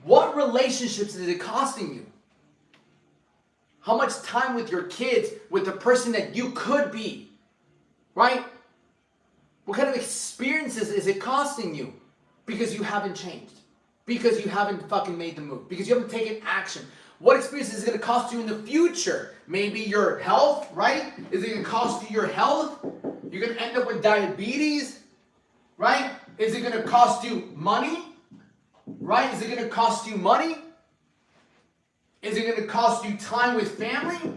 What relationships is it costing you? How much time with your kids, with the person that you could be, right? What kind of experiences is it costing you? Because you haven't changed. Because you haven't fucking made the move. Because you haven't taken action. What experience is it going to cost you in the future? Maybe your health, right? Is it going to cost you your health? You're going to end up with diabetes, right? Is it going to cost you money? Right? Is it going to cost you money? Is it going to cost you time with family?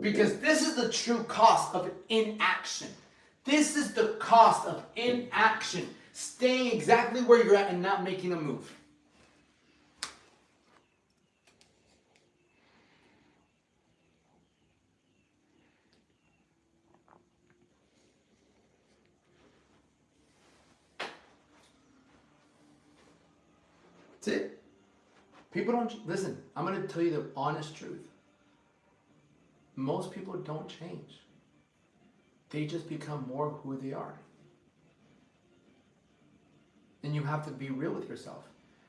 Because this is the true cost of inaction. This is the cost of inaction. Staying exactly where you're at and not making a move. That's it. People don't, listen, I'm going to tell you the honest truth. Most people don't change. They just become more of who they are. And you have to be real with yourself.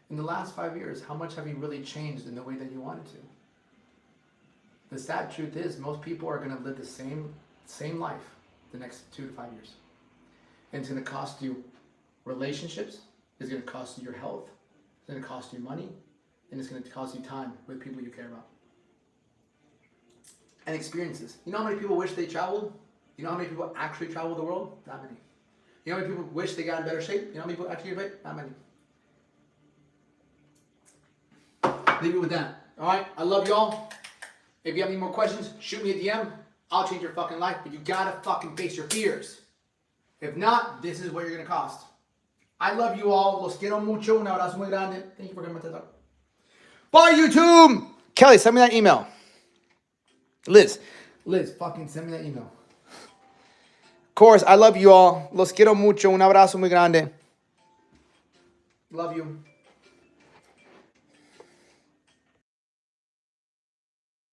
In the last 5 years, how much have you really changed in the way that you wanted to? The sad truth is, most people are going to live the same life the next 2 to 5 years. And it's going to cost you relationships. It's going to cost you your health. It's going to cost you money. And it's going to cost you time with people you care about. And experiences. You know how many people wish they traveled? You know how many people actually travel the world? Not many. You know how many people wish they got in better shape? You know how many people actually get fit? Not many. Leave it with that. Alright? I love y'all. If you have any more questions, shoot me a DM. I'll change your fucking life. But you gotta fucking face your fears. If not, this is what you're gonna cost. I love you all. Los quiero mucho. Un abrazo muy grande. Thank you for coming to my TED Talk. Bye, YouTube! Kelly, send me that email. Liz, fucking send me that email. Of course, I love you all. Los quiero mucho. Un abrazo muy grande. Love you.